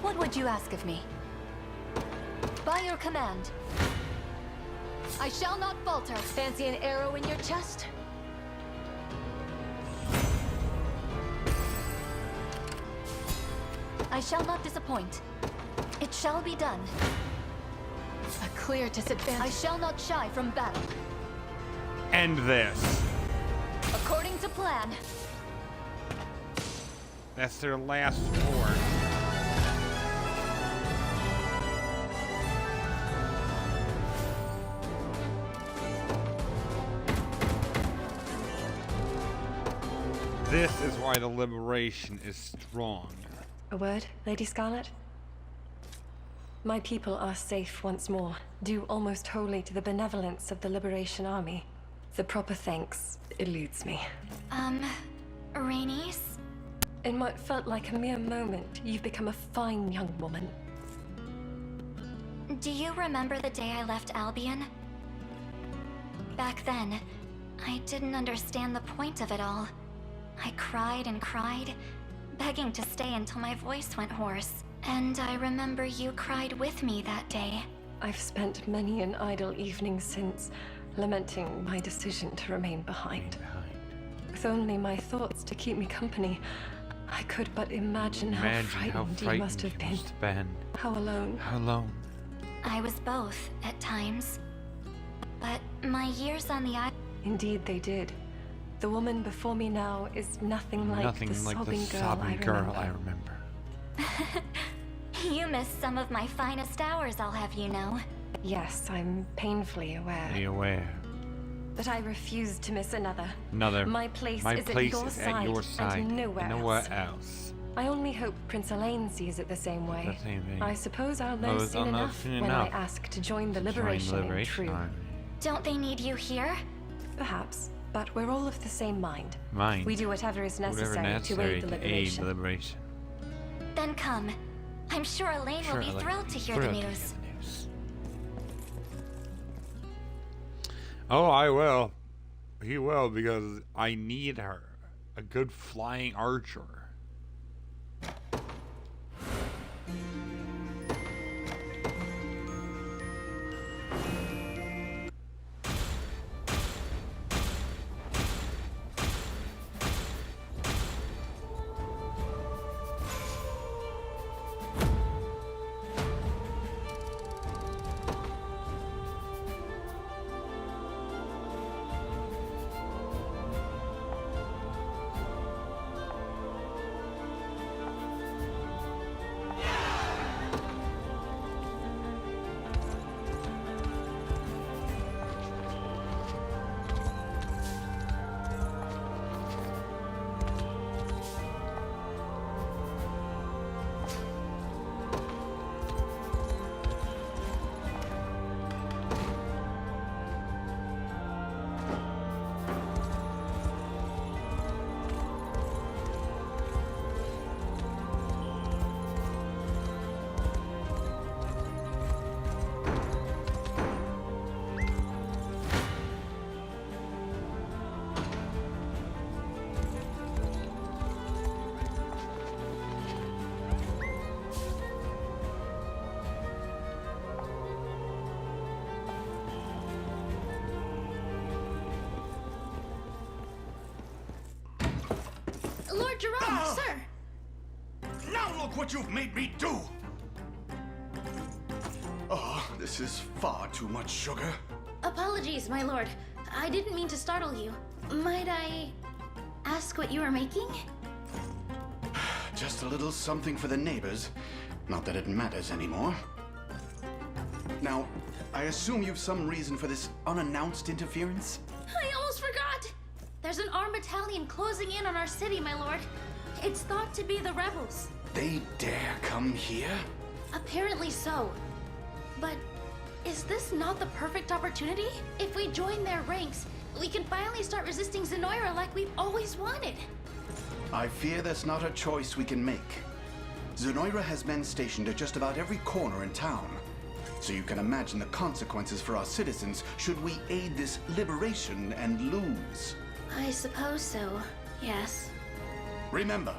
Speaker 1: What would you ask of me? By your command. I shall not falter.
Speaker 2: Fancy an arrow in your chest?
Speaker 1: I shall not disappoint. It shall be done.
Speaker 2: A clear disadvantage.
Speaker 1: I shall not shy from battle.
Speaker 3: End this.
Speaker 1: According to plan.
Speaker 3: That's their last war. This is why the liberation is strong.
Speaker 9: A word, Lady Scarlet? My people are safe once more, due almost wholly to the benevolence of the Liberation Army. The proper thanks eludes me.
Speaker 1: Rhaenys?
Speaker 9: In what felt like a mere moment, you've become a fine young woman.
Speaker 1: Do you remember the day I left Albion? Back then, I didn't understand the point of it all. I cried and cried, begging to stay until my voice went hoarse. And I remember you cried with me that day.
Speaker 9: I've spent many an idle evening since, lamenting my decision to remain behind. With only my thoughts to keep me company, I could but imagine how frightened you must have been. How alone.
Speaker 3: How alone.
Speaker 1: I was both, at times. But my years on the island...
Speaker 9: Indeed they did. The woman before me now is nothing like the sobbing girl I remember.
Speaker 1: You missed some of my finest hours, I'll have you know.
Speaker 9: Yes, I'm painfully aware.
Speaker 3: Be aware.
Speaker 9: But I refuse to miss another. My place is at your side and nowhere else. I only hope Prince Elaine sees it the same way. I suppose I'll know soon enough when I ask to join the Liberation in True.
Speaker 1: Don't they need you here?
Speaker 9: Perhaps, but we're all of the same mind. We do whatever is necessary to aid the Liberation.
Speaker 1: Then come. I'm sure Elaine will be thrilled to hear the news.
Speaker 3: Oh, I will. He will, because I need her. A good flying archer.
Speaker 7: Lord Jerome, sir!
Speaker 11: Now look what you've made me do! Oh, this is far too much sugar.
Speaker 7: Apologies, my lord. I didn't mean to startle you. Might I ask what you are making?
Speaker 11: Just a little something for the neighbors. Not that it matters anymore. Now, I assume you've some reason for this unannounced interference?
Speaker 7: I almost forgot! There's an armed battalion closing in on our city, my lord. It's thought to be the rebels.
Speaker 10: They dare come here?
Speaker 7: Apparently so. But is this not the perfect opportunity? If we join their ranks, we can finally start resisting Zenoira like we've always wanted.
Speaker 13: I fear that's not a choice we can make. Zenoira has men stationed at just about every corner in town. So you can imagine the consequences for our citizens should we aid this liberation and lose.
Speaker 7: I suppose so, yes.
Speaker 13: Remember,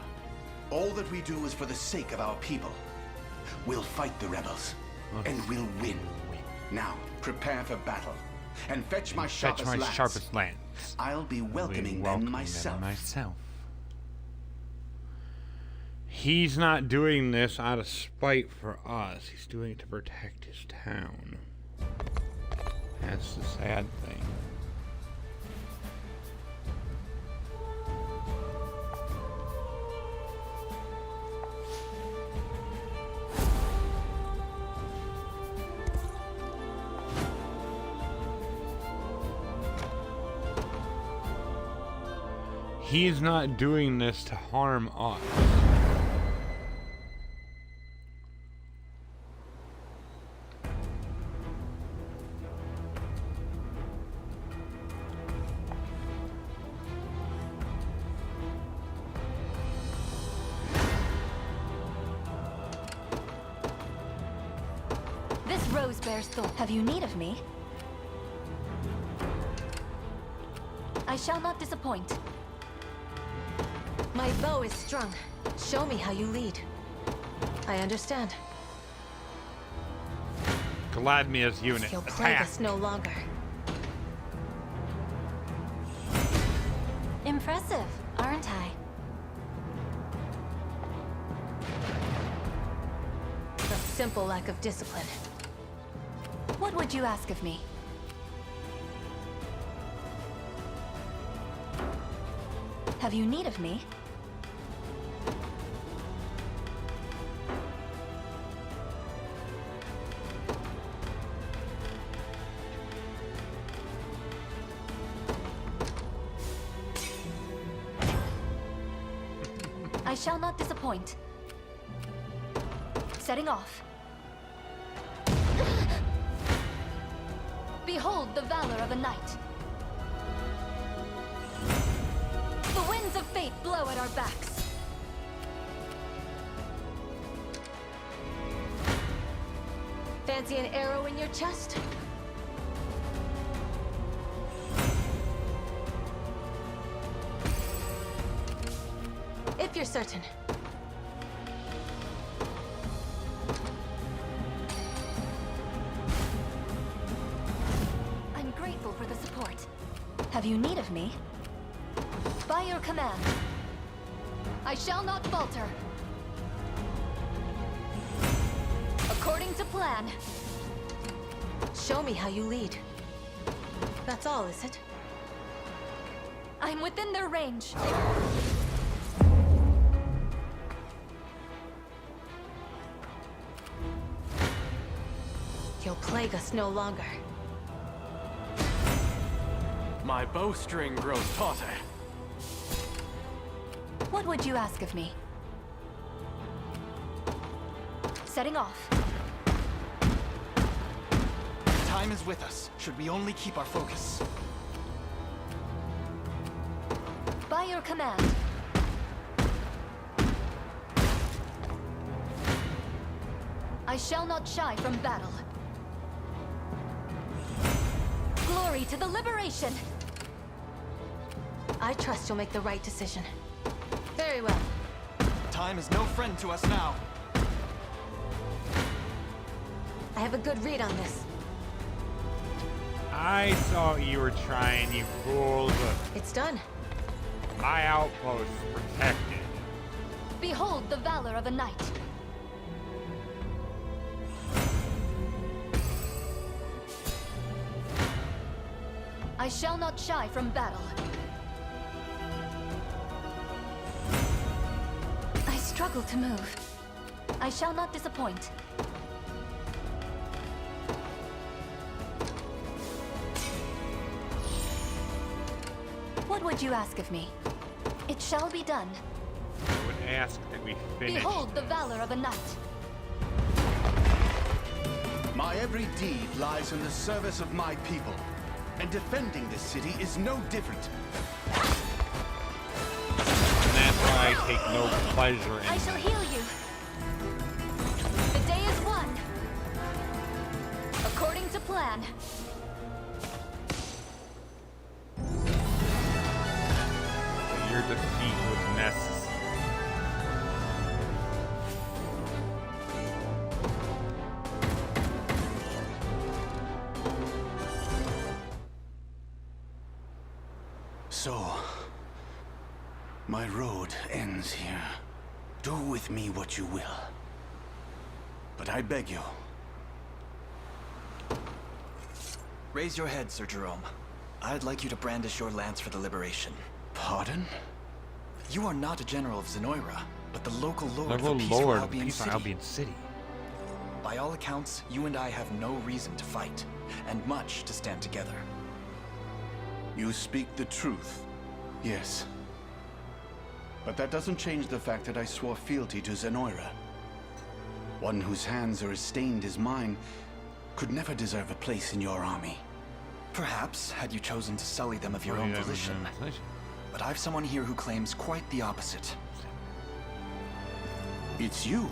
Speaker 13: all that we do is for the sake of our people. We'll fight the rebels, and we'll win. Now, prepare for battle, and fetch my sharpest lance. I'll be welcoming them myself.
Speaker 3: He's not doing this out of spite for us. He's doing it to protect his town. That's the sad thing. He's not doing this to harm us.
Speaker 1: This rose bears thorn. Have you need of me? I shall not disappoint.
Speaker 2: My bow is strung. Show me how you lead. I understand.
Speaker 3: Gladmia's unit.
Speaker 2: You'll plague us no longer.
Speaker 1: Impressive, aren't I?
Speaker 2: A simple lack of discipline.
Speaker 1: What would you ask of me? Have you need of me? I shall not disappoint. Setting off. Behold the valor of a knight. The winds of fate blow at our backs.
Speaker 2: Fancy an arrow in your chest? If you're certain.
Speaker 1: I'm grateful for the support. Have you need of me? By your command. I shall not falter. According to plan.
Speaker 2: Show me how you lead. That's all, is it?
Speaker 1: I'm within their range.
Speaker 2: You'll plague us no longer.
Speaker 12: My bowstring grows tauter.
Speaker 1: What would you ask of me? Setting off.
Speaker 8: Time is with us, should we only keep our focus.
Speaker 1: By your command. I shall not shy from battle. Glory to the liberation!
Speaker 2: I trust you'll make the right decision. Very well.
Speaker 8: Time is no friend to us now.
Speaker 2: I have a good read on this.
Speaker 3: I saw what you were trying, you fools.
Speaker 2: It's done.
Speaker 3: My outpost protected.
Speaker 1: Behold the valor of a knight. I shall not shy from battle. I struggle to move. I shall not disappoint. What would you ask of me? It shall be done.
Speaker 3: I would ask that we finish.
Speaker 4: Behold the valor of a knight.
Speaker 13: My every deed lies in the service of my people, and defending this city is no different.
Speaker 3: And that's why I take no pleasure in
Speaker 1: I shall heal you. The day is won. According to plan.
Speaker 3: Your defeat was necessary.
Speaker 13: So, my road ends here. Do with me what you will. But I beg you.
Speaker 8: Raise your head, Sir Jerome. I'd like you to brandish your lance for the liberation.
Speaker 13: Pardon?
Speaker 8: You are not a general of Zenoira, but the local lord
Speaker 3: Local
Speaker 8: of the peaceful
Speaker 3: lord of
Speaker 8: Albion
Speaker 3: peaceful
Speaker 8: City.
Speaker 3: Albion City.
Speaker 8: By all accounts, you and I have no reason to fight, and much to stand together.
Speaker 13: You speak the truth. Yes. But that doesn't change the fact that I swore fealty to Zenoira. One whose hands are as stained as mine could never deserve a place in your army.
Speaker 8: Perhaps, had you chosen to sully them of your own volition. But I've someone here who claims quite the opposite.
Speaker 13: It's you.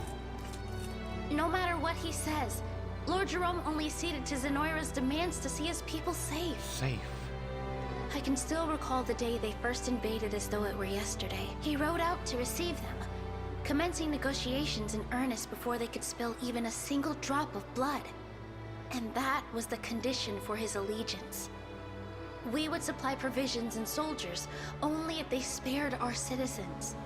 Speaker 7: No matter what he says, Lord Jerome only ceded to Zenoira's demands to see his people safe.
Speaker 3: Safe.
Speaker 7: I can still recall the day they first invaded as though it were yesterday. He rode out to receive them, commencing negotiations in earnest before they could spill even a single drop of blood. And that was the condition for his allegiance. We would supply provisions and soldiers only if they spared our citizens.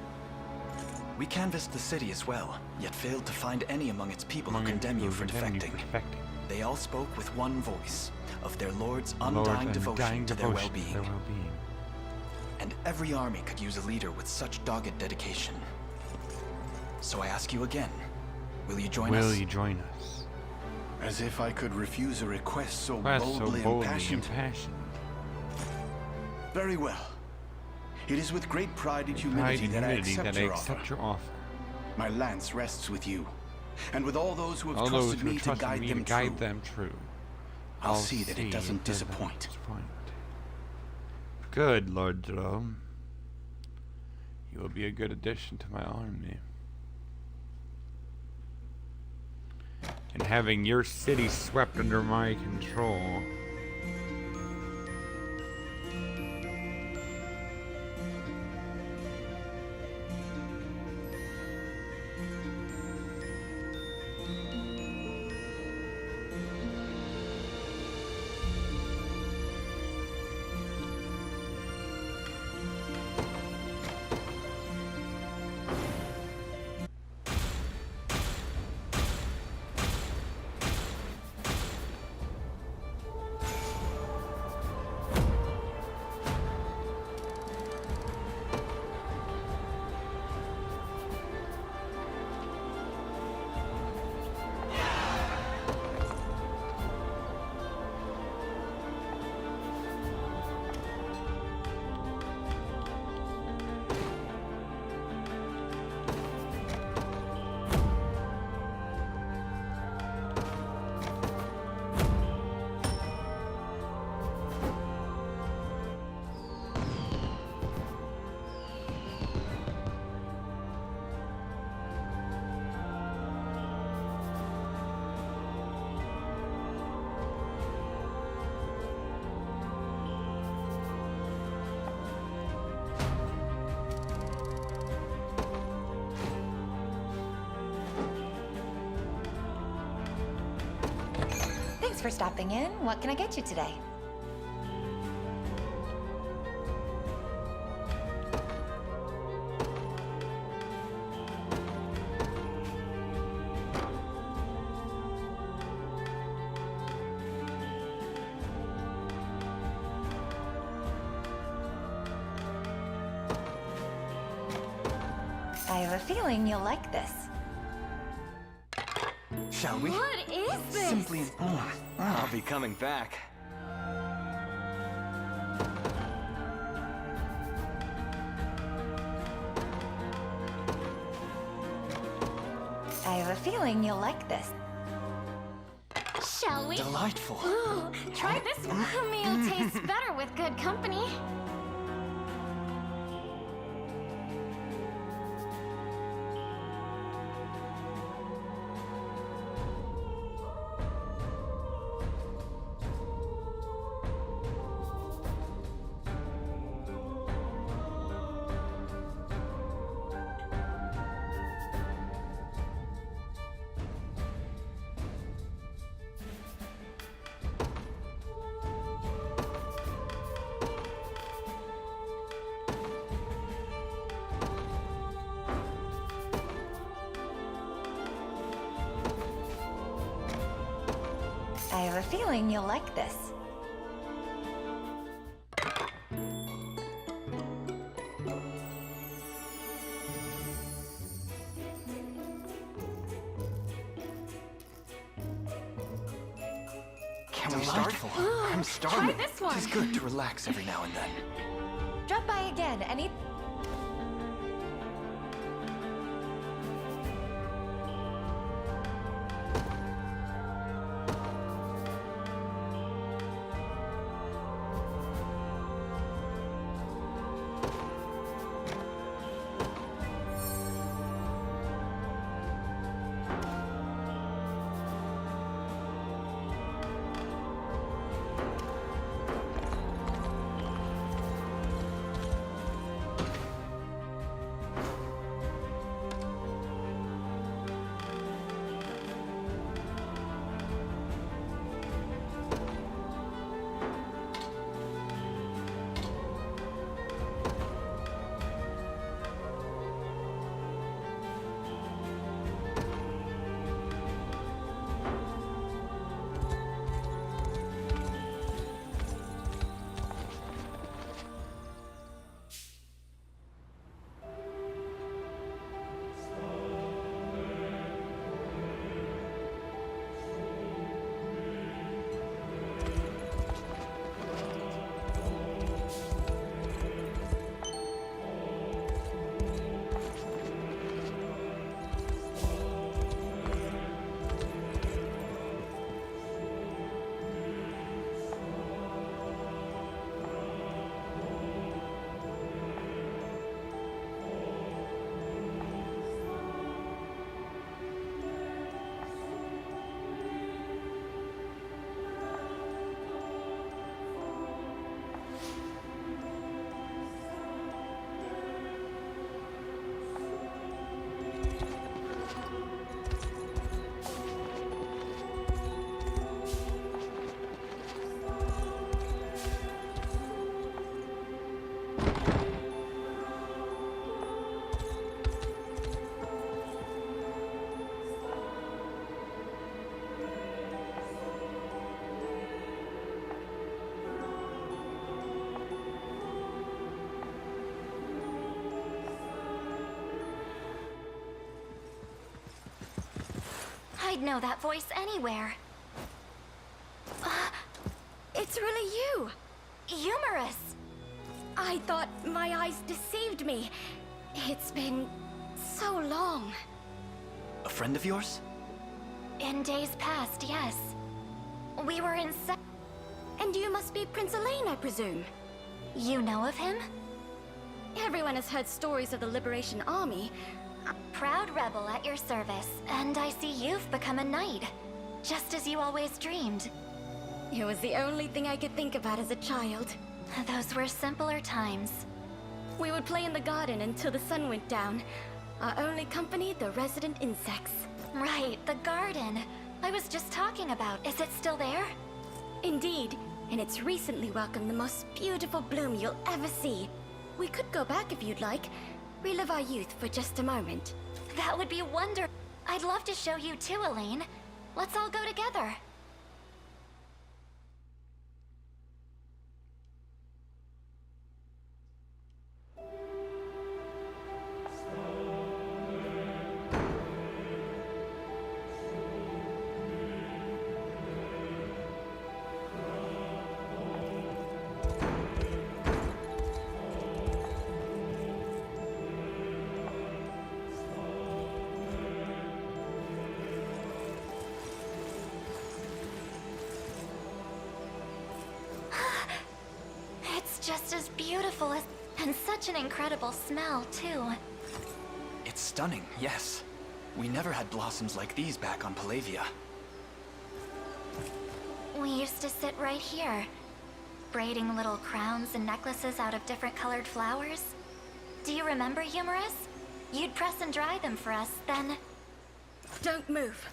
Speaker 8: We canvassed the city as well, yet failed to find any among its people who condemn you for defecting. They all spoke with one voice, of their lord's undying devotion to their well-being. And every army could use a leader with such dogged dedication. So I ask you again, will you join us?
Speaker 3: Will you join us?
Speaker 13: As if I could refuse a request so boldly impassioned. Very well. It is with great pride and humility that I accept your offer. My lance rests with you, and with all those who have trusted me to guide them true. I'll see that it doesn't disappoint.
Speaker 3: Good, Lord Jerome. You will be a good addition to my army. And having your city swept under my control.
Speaker 14: Thanks for stopping in. What can I get you today? I have a feeling you'll like this.
Speaker 8: Shall we?
Speaker 7: What is this?
Speaker 8: Simply...
Speaker 12: I'll be coming back.
Speaker 14: have a feeling you'll like this.
Speaker 7: Shall we?
Speaker 8: Delightful.
Speaker 7: Ooh, try this one. A meal tastes better with good company.
Speaker 14: I have a feeling you'll like this.
Speaker 8: Can we start? I'm starving.
Speaker 7: Try this one.
Speaker 8: It's good to relax every now and then.
Speaker 14: Drop by again any...
Speaker 1: I'd know that voice anywhere.
Speaker 7: It's really you.
Speaker 1: Humorous.
Speaker 7: I thought my eyes deceived me. It's been so long.
Speaker 8: A friend of yours?
Speaker 1: In days past, yes. We were in
Speaker 7: And you must be Prince Elaine, I presume.
Speaker 1: You know of him?
Speaker 7: Everyone has heard stories of the Liberation Army.
Speaker 1: Proud rebel at your service, and I see you've become a knight. Just as you always dreamed.
Speaker 7: It was the only thing I could think about as a child.
Speaker 1: Those were simpler times.
Speaker 7: We would play in the garden until the sun went down. Our only company, the resident insects.
Speaker 1: Right, the garden. I was just talking about. Is it still there?
Speaker 7: Indeed, and it's recently welcomed the most beautiful bloom you'll ever see. We could go back if you'd like. Relive our youth for just a moment.
Speaker 1: That would be wonderful. I'd love to show you too, Elaine. Let's all go together. just as beautiful as... and such an incredible smell, too.
Speaker 8: It's stunning, yes. We never had blossoms like these back on Palavia.
Speaker 1: We used to sit right here, braiding little crowns and necklaces out of different colored flowers. Do you remember, Humorous? You'd press and dry them for us, then...
Speaker 15: Don't move.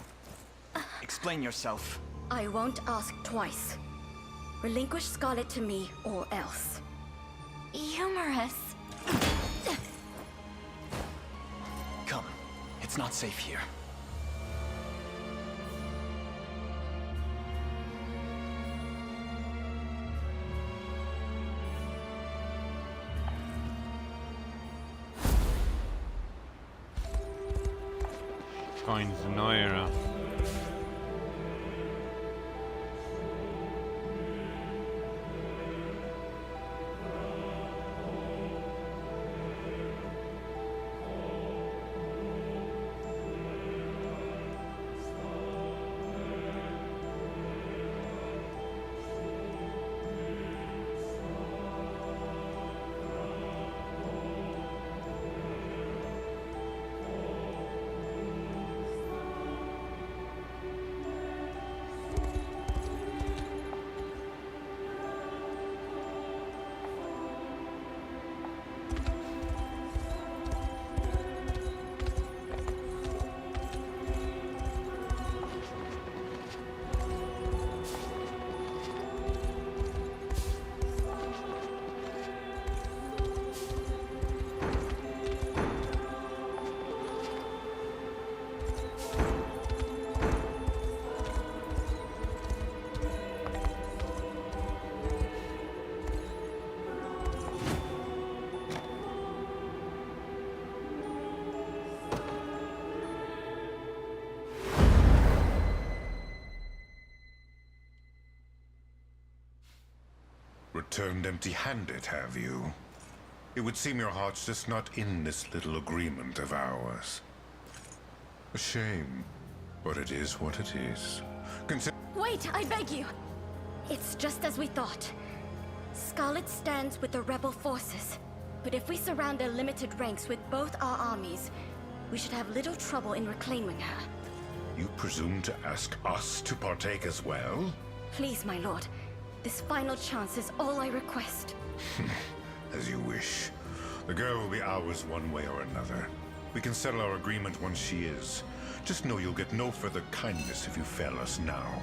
Speaker 8: Explain yourself.
Speaker 15: I won't ask twice. Relinquish Scarlet to me, or else.
Speaker 1: Humorous.
Speaker 8: Come. It's not safe here.
Speaker 3: Going to Noira.
Speaker 16: Returned empty-handed, have you? It would seem your heart's just not in this little agreement of ours. A shame, but it is what it is.
Speaker 15: Wait, I beg you! It's just as we thought. Scarlet stands with the rebel forces. But if we surround their limited ranks with both our armies, we should have little trouble in reclaiming her.
Speaker 16: You presume to ask us to partake as well?
Speaker 15: Please, my lord. This final chance is all I request.
Speaker 16: As you wish. The girl will be ours one way or another. We can settle our agreement once she is. Just know you'll get no further kindness if you fail us now.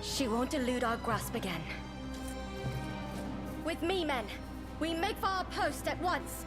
Speaker 15: She won't elude our grasp again. With me, men. We make for our post at once.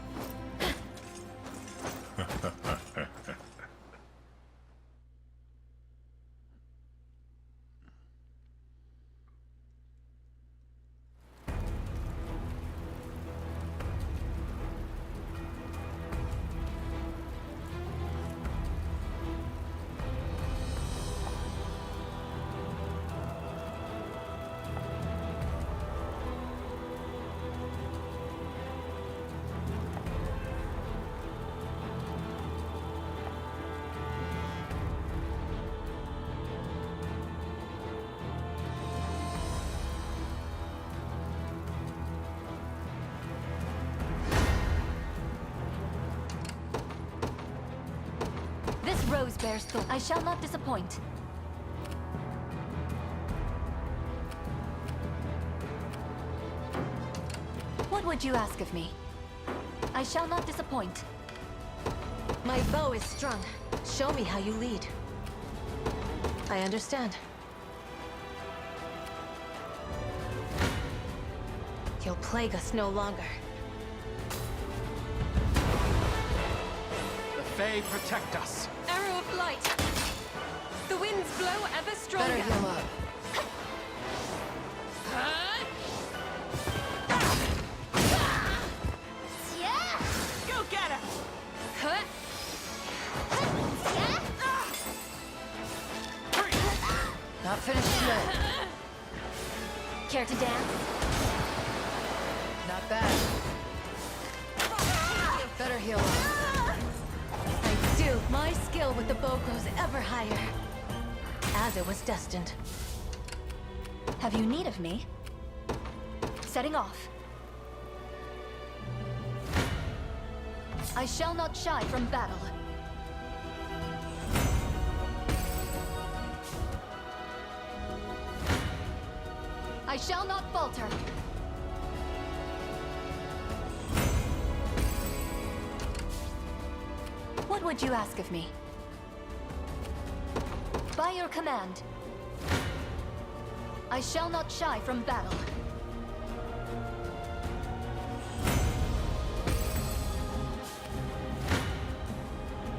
Speaker 1: Rose bears thorns. I shall not disappoint. What would you ask of me? I shall not disappoint.
Speaker 2: My bow is strung. Show me how you lead. I understand. You'll plague us no longer.
Speaker 13: The Fae protect us.
Speaker 9: Arrow of light. The winds blow ever stronger.
Speaker 4: Better heal up.
Speaker 6: Go get her!
Speaker 4: Not finished yet.
Speaker 1: Care to dance?
Speaker 4: Not bad. Better heal up.
Speaker 2: I do. My skill with the bow goes ever higher. As it was destined.
Speaker 1: Have you need of me? Setting off.
Speaker 17: I shall not shy from battle. I shall not falter. What would you ask of me? By your command. I shall not shy from battle.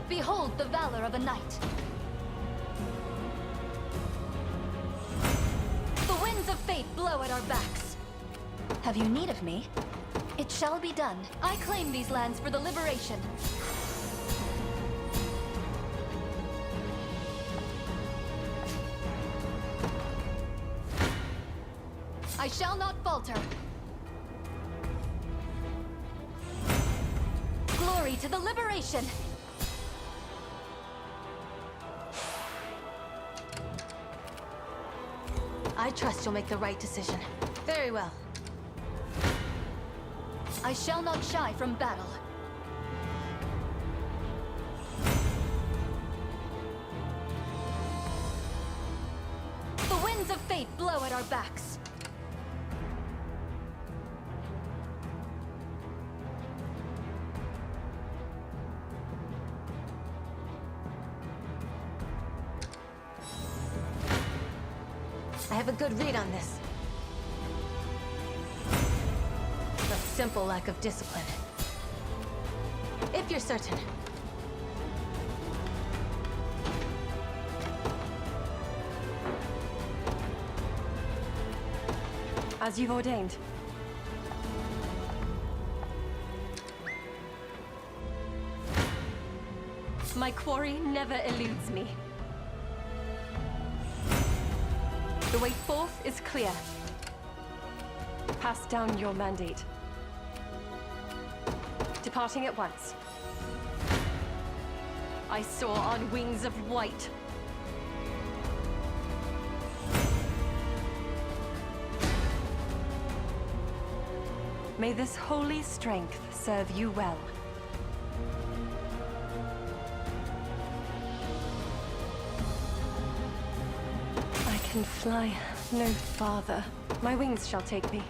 Speaker 17: Behold the valor of a knight. The winds of fate blow at our backs. Have you need of me? It shall be done. I claim these lands for the liberation. I shall not falter. Glory to the liberation! I trust you'll make the right decision. Very well. I shall not shy from battle. The winds of fate blow at our backs. I have a good read on this. A simple lack of discipline. If you're certain.
Speaker 9: As you've ordained. My quarry never eludes me. The way forth is clear. Pass down your mandate. Departing at once. I soar on wings of white. May this holy strength serve you well. I can fly no farther. My wings shall take me.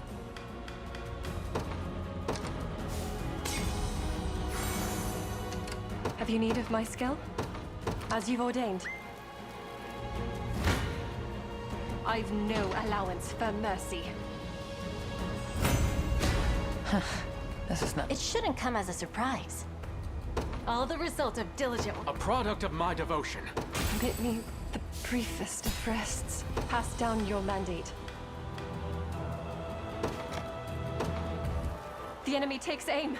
Speaker 9: Have you need of my skill? As you've ordained. I've no allowance for mercy.
Speaker 4: This is not...
Speaker 2: It shouldn't come as a surprise. All the result of diligent...
Speaker 18: A product of my devotion.
Speaker 9: Permit me the briefest of rests. Pass down your mandate. The enemy takes aim.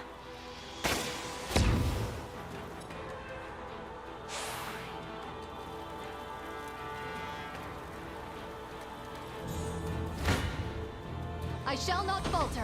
Speaker 17: I shall not falter.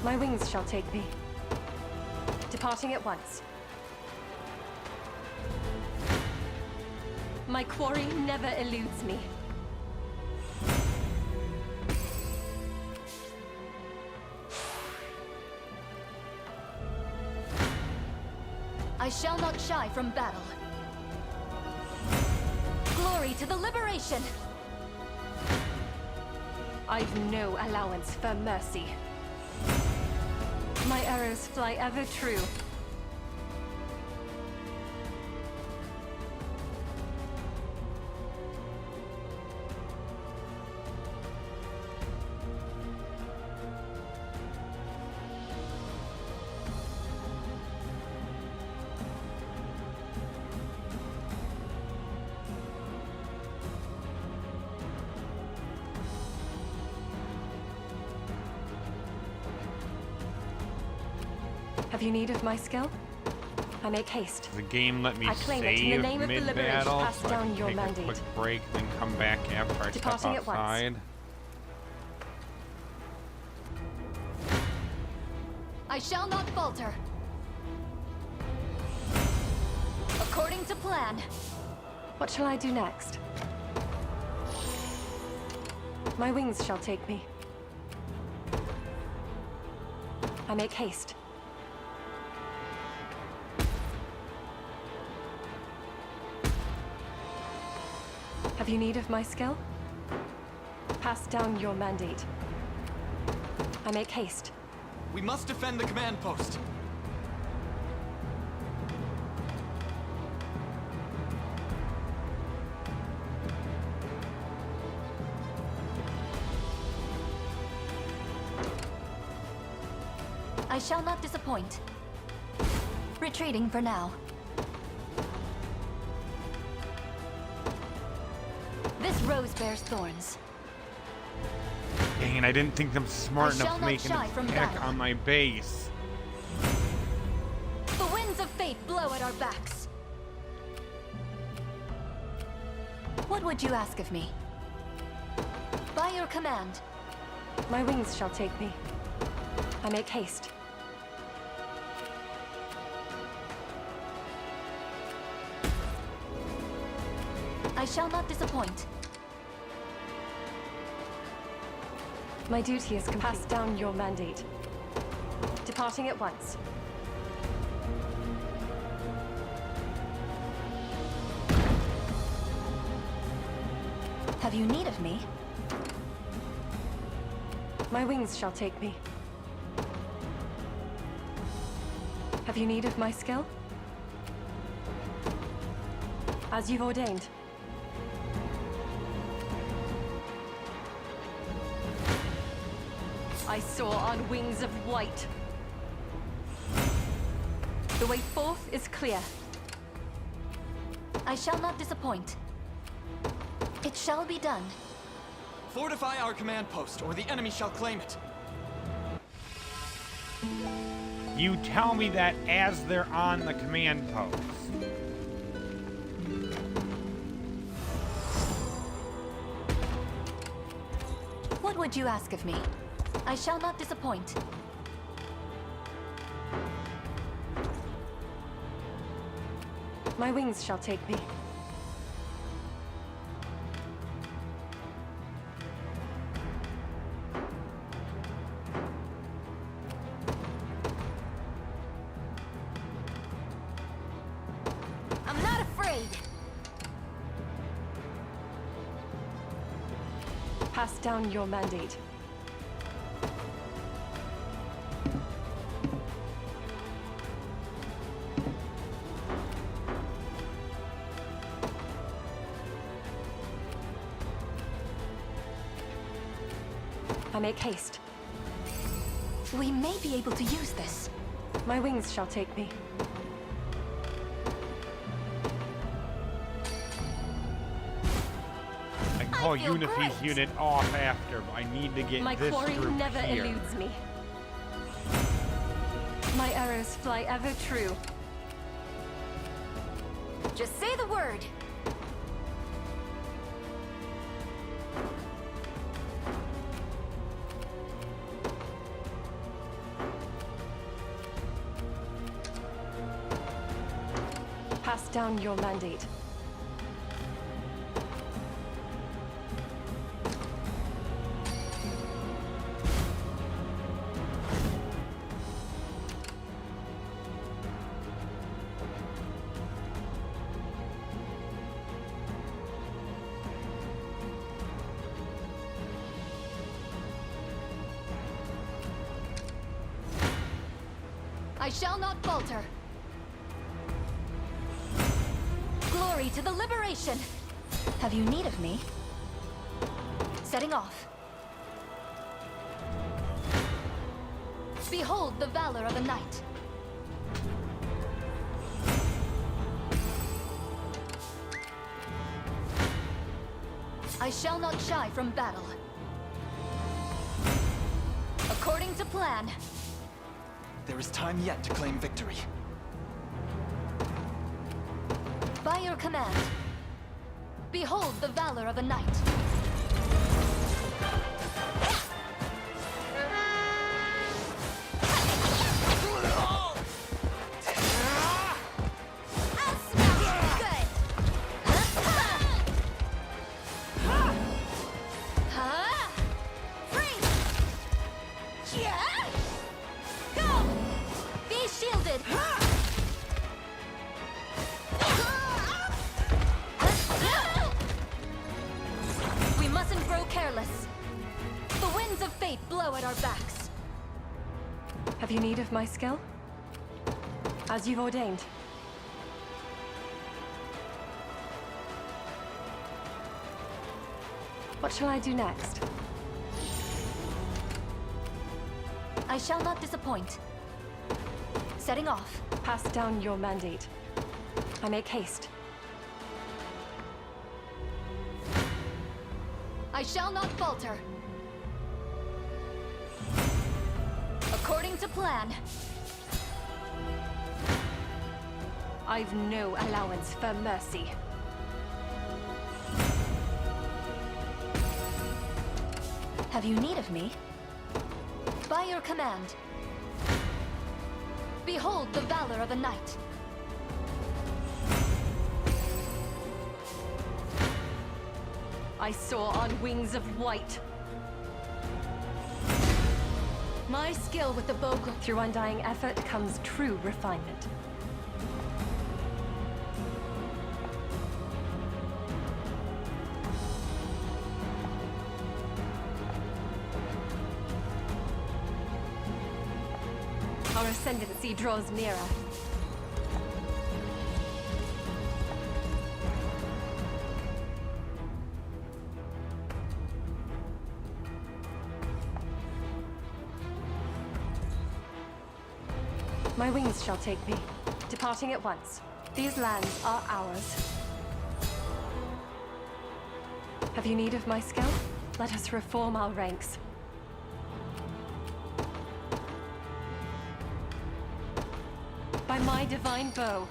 Speaker 9: My wings shall take me. Departing at once. My quarry never eludes me.
Speaker 17: I shall not shy from battle. Glory to the liberation!
Speaker 9: I've no allowance for mercy. My arrows fly ever true. Have you need of my skill? I make haste.
Speaker 3: The game let me
Speaker 9: I claim
Speaker 3: save
Speaker 9: it in the name of the liberation.
Speaker 3: mid-battle,
Speaker 9: Pass
Speaker 3: so I
Speaker 9: down
Speaker 3: can
Speaker 9: your
Speaker 3: take
Speaker 9: mandate.
Speaker 3: a quick break, then come back after I step
Speaker 9: Departing at once.
Speaker 3: outside.
Speaker 17: I shall not falter. According to plan.
Speaker 9: What shall I do next? My wings shall take me. I make haste. Have you need of my skill? Pass down your mandate. I make haste.
Speaker 8: We must defend the command post.
Speaker 17: I shall not disappoint. Retreating for now. This rose bears thorns.
Speaker 3: Dang it, I didn't think them smart
Speaker 17: I
Speaker 3: enough
Speaker 17: shall
Speaker 3: to
Speaker 17: not
Speaker 3: make an
Speaker 17: shy from
Speaker 3: attack
Speaker 17: battle.
Speaker 3: on my base.
Speaker 17: The winds of fate blow at our backs. What would you ask of me? By your command.
Speaker 9: My wings shall take me. I make haste.
Speaker 17: I shall not disappoint.
Speaker 9: My duty is complete. Pass down your mandate. Departing at once.
Speaker 17: Have you need of me?
Speaker 9: My wings shall take me. Have you need of my skill? As you've ordained. I soar on wings of white. The way forth is clear.
Speaker 17: I shall not disappoint. It shall be done.
Speaker 8: Fortify our command post, or the enemy shall claim it.
Speaker 3: You tell me that as they're on the command post.
Speaker 17: What would you ask of me? I shall not disappoint.
Speaker 9: My wings shall take me.
Speaker 17: I'm not afraid.
Speaker 9: Pass down your mandate. I make haste.
Speaker 17: We may be able to use this.
Speaker 9: My wings shall take me.
Speaker 3: I call Unify's unit off after, but I need to get
Speaker 9: My
Speaker 3: this
Speaker 9: quarry
Speaker 3: group
Speaker 9: never
Speaker 3: here.
Speaker 9: eludes me. My arrows fly ever true.
Speaker 17: Just say the word.
Speaker 9: Pass down your mandate.
Speaker 17: I shall not falter. Glory to the liberation! Have you need of me? Setting off. Behold the valor of a knight. I shall not shy from battle. According to plan.
Speaker 8: There is time yet to claim victory.
Speaker 17: your command. Behold the valor of a knight. We mustn't grow careless. The winds of fate blow at our backs.
Speaker 9: Have you need of my skill? As you've ordained. What shall I do next?
Speaker 17: I shall not disappoint. Setting off.
Speaker 9: Pass down your mandate. I make haste.
Speaker 17: I shall not falter. According to plan.
Speaker 9: I've no allowance for mercy.
Speaker 17: Have you need of me? By your command. Behold the valor of a knight.
Speaker 9: I soar on wings of white.
Speaker 17: My skill with the bow.
Speaker 9: Through undying effort comes true refinement. Our ascendancy draws nearer. My wings shall take me, departing at once. These lands are ours. Have you need of my skill? Let us reform our ranks. By my divine bow.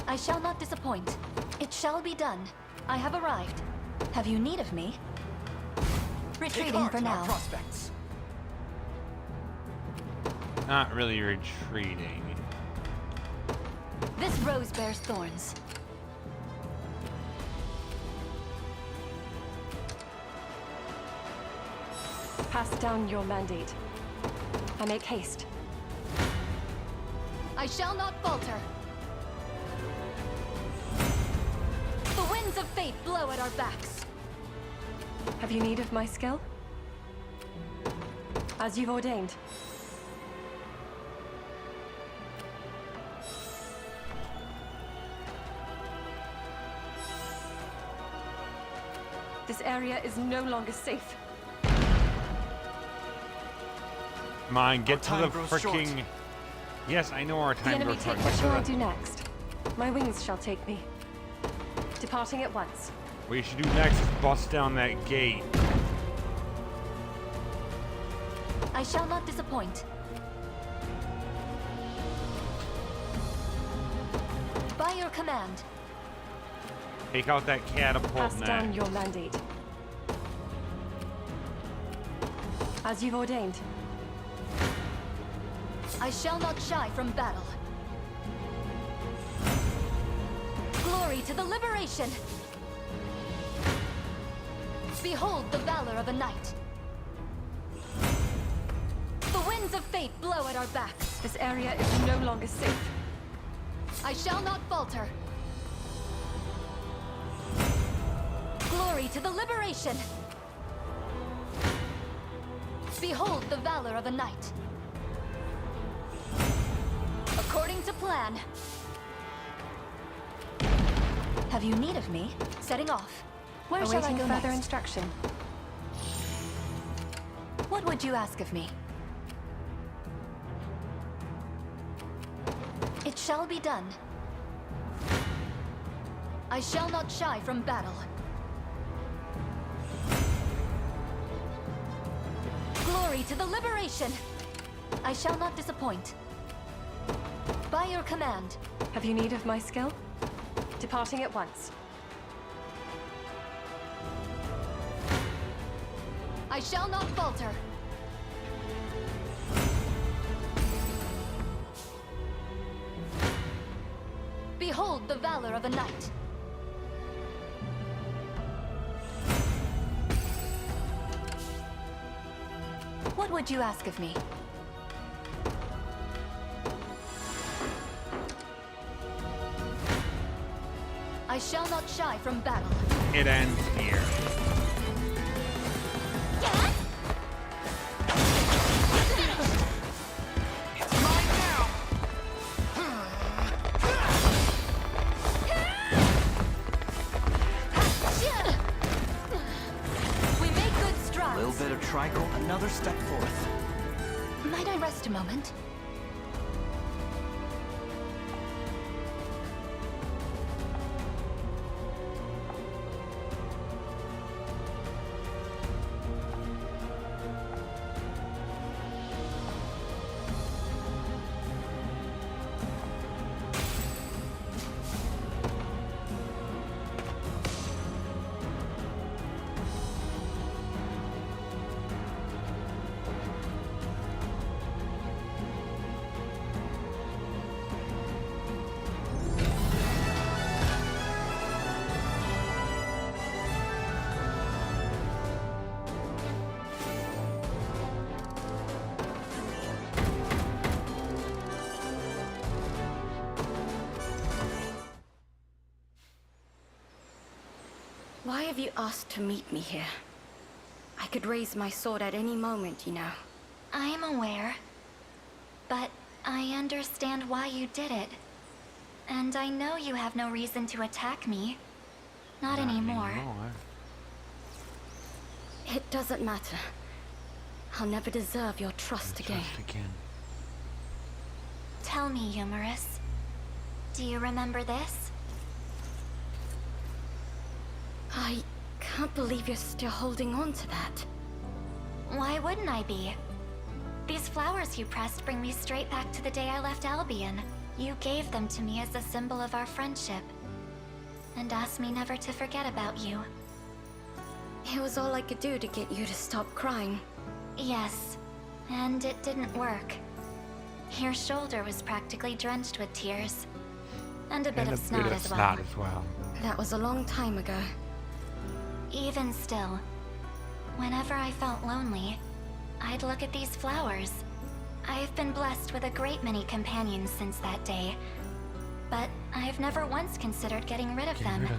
Speaker 17: I shall not disappoint. It shall be done. I have arrived. Have you need of me? Retreating for now.
Speaker 8: Prospects.
Speaker 3: Not really retreating.
Speaker 17: This rose bears thorns.
Speaker 9: Pass down your mandate. I make haste.
Speaker 17: I shall not falter. The winds of fate blow at our backs.
Speaker 9: Have you need of my skill? As you've ordained. This area is no longer safe.
Speaker 3: Come on, get to the freaking... Yes, I know our time goes short.
Speaker 9: What shall I do next? My wings shall take me. Departing at once.
Speaker 3: What you should do next is bust down that gate.
Speaker 17: I shall not disappoint. By your command.
Speaker 3: Take out that catapult
Speaker 9: Pass
Speaker 3: net.
Speaker 9: down your mandate. As you've ordained.
Speaker 17: I shall not shy from battle. Glory to the liberation! Behold the valor of a knight. The winds of fate blow at our backs.
Speaker 9: This area is no longer safe.
Speaker 17: I shall not falter. Glory to the liberation! Behold the valor of a knight. According to plan. Have you need of me? Setting off. Where shall I
Speaker 9: Awaiting
Speaker 17: go
Speaker 9: further
Speaker 17: next?
Speaker 9: instruction.
Speaker 17: What would you ask of me? It shall be done. I shall not shy from battle. Glory to the liberation! I shall not disappoint. By your command.
Speaker 9: Have you need of my skill? Departing at once.
Speaker 17: I shall not falter. Behold the valor of a knight. What would you ask of me? I shall not shy from battle.
Speaker 3: It ends here.
Speaker 17: We make good strides.
Speaker 8: Little bit of trickle, another step forth.
Speaker 17: Might I rest a moment?
Speaker 15: Why have you asked to meet me here? I could raise my sword at any moment, you know.
Speaker 1: I'm aware. But I understand why you did it. And I know you have no reason to attack me. Not anymore.
Speaker 15: It doesn't matter. I'll never deserve your trust again.
Speaker 1: Tell me, Humorous. Do you remember this?
Speaker 15: I can't believe you're still holding on to that.
Speaker 1: Why wouldn't I be? These flowers you pressed bring me straight back to the day I left Albion. You gave them to me as a symbol of our friendship. And asked me never to forget about you.
Speaker 15: It was all I could do to get you to stop crying.
Speaker 1: Yes, and it didn't work. Your shoulder was practically drenched with tears. And a bit of snot as well.
Speaker 15: That was a long time ago.
Speaker 1: Even still, whenever I felt lonely, I'd look at these flowers. I've been blessed with a great many companions since that day, but I've never once considered getting rid of them.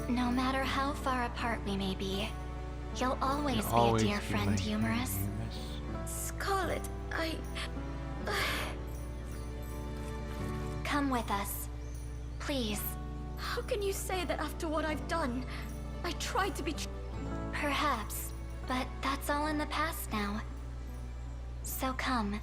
Speaker 1: No matter how far apart we may be, you'll always be a dear friend, Humorous.
Speaker 15: Scarlet,
Speaker 1: Come with us. Please.
Speaker 15: How can you say that after what I've done? I tried to be
Speaker 1: Perhaps, but that's all in the past now. So come.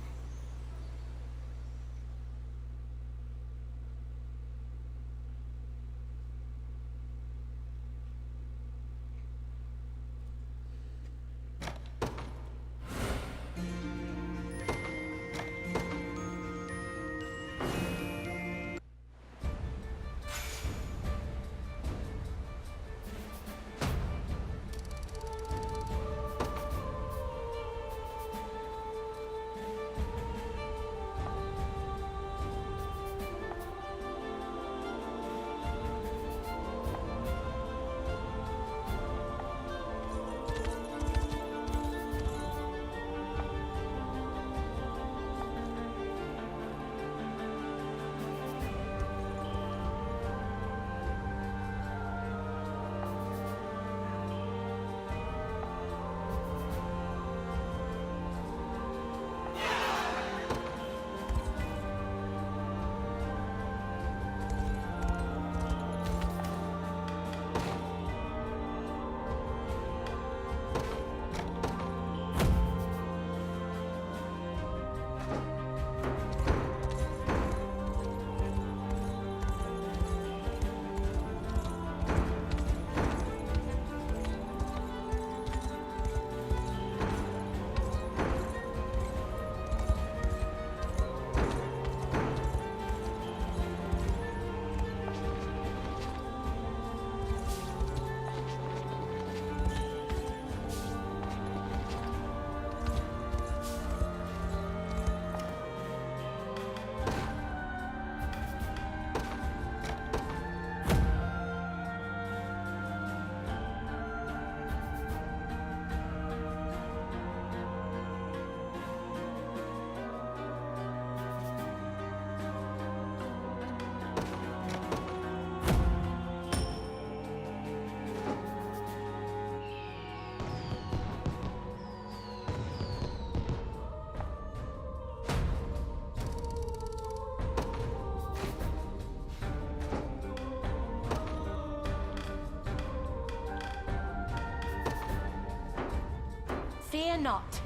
Speaker 6: Fear not.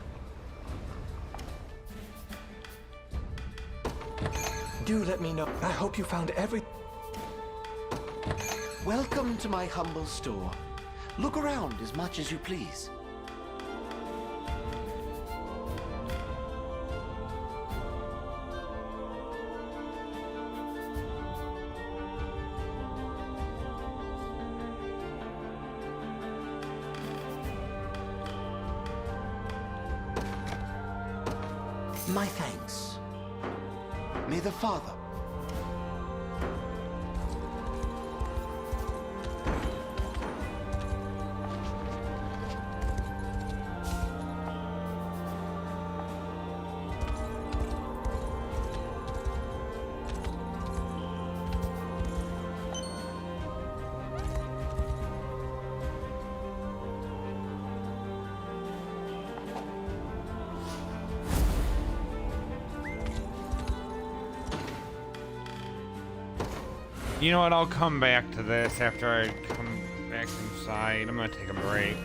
Speaker 11: Do let me know. I hope you found every... Welcome to my humble store. Look around as much as you please. My thanks. May the Father...
Speaker 3: You know what? I'll come back to this after I come back inside. I'm gonna take a break.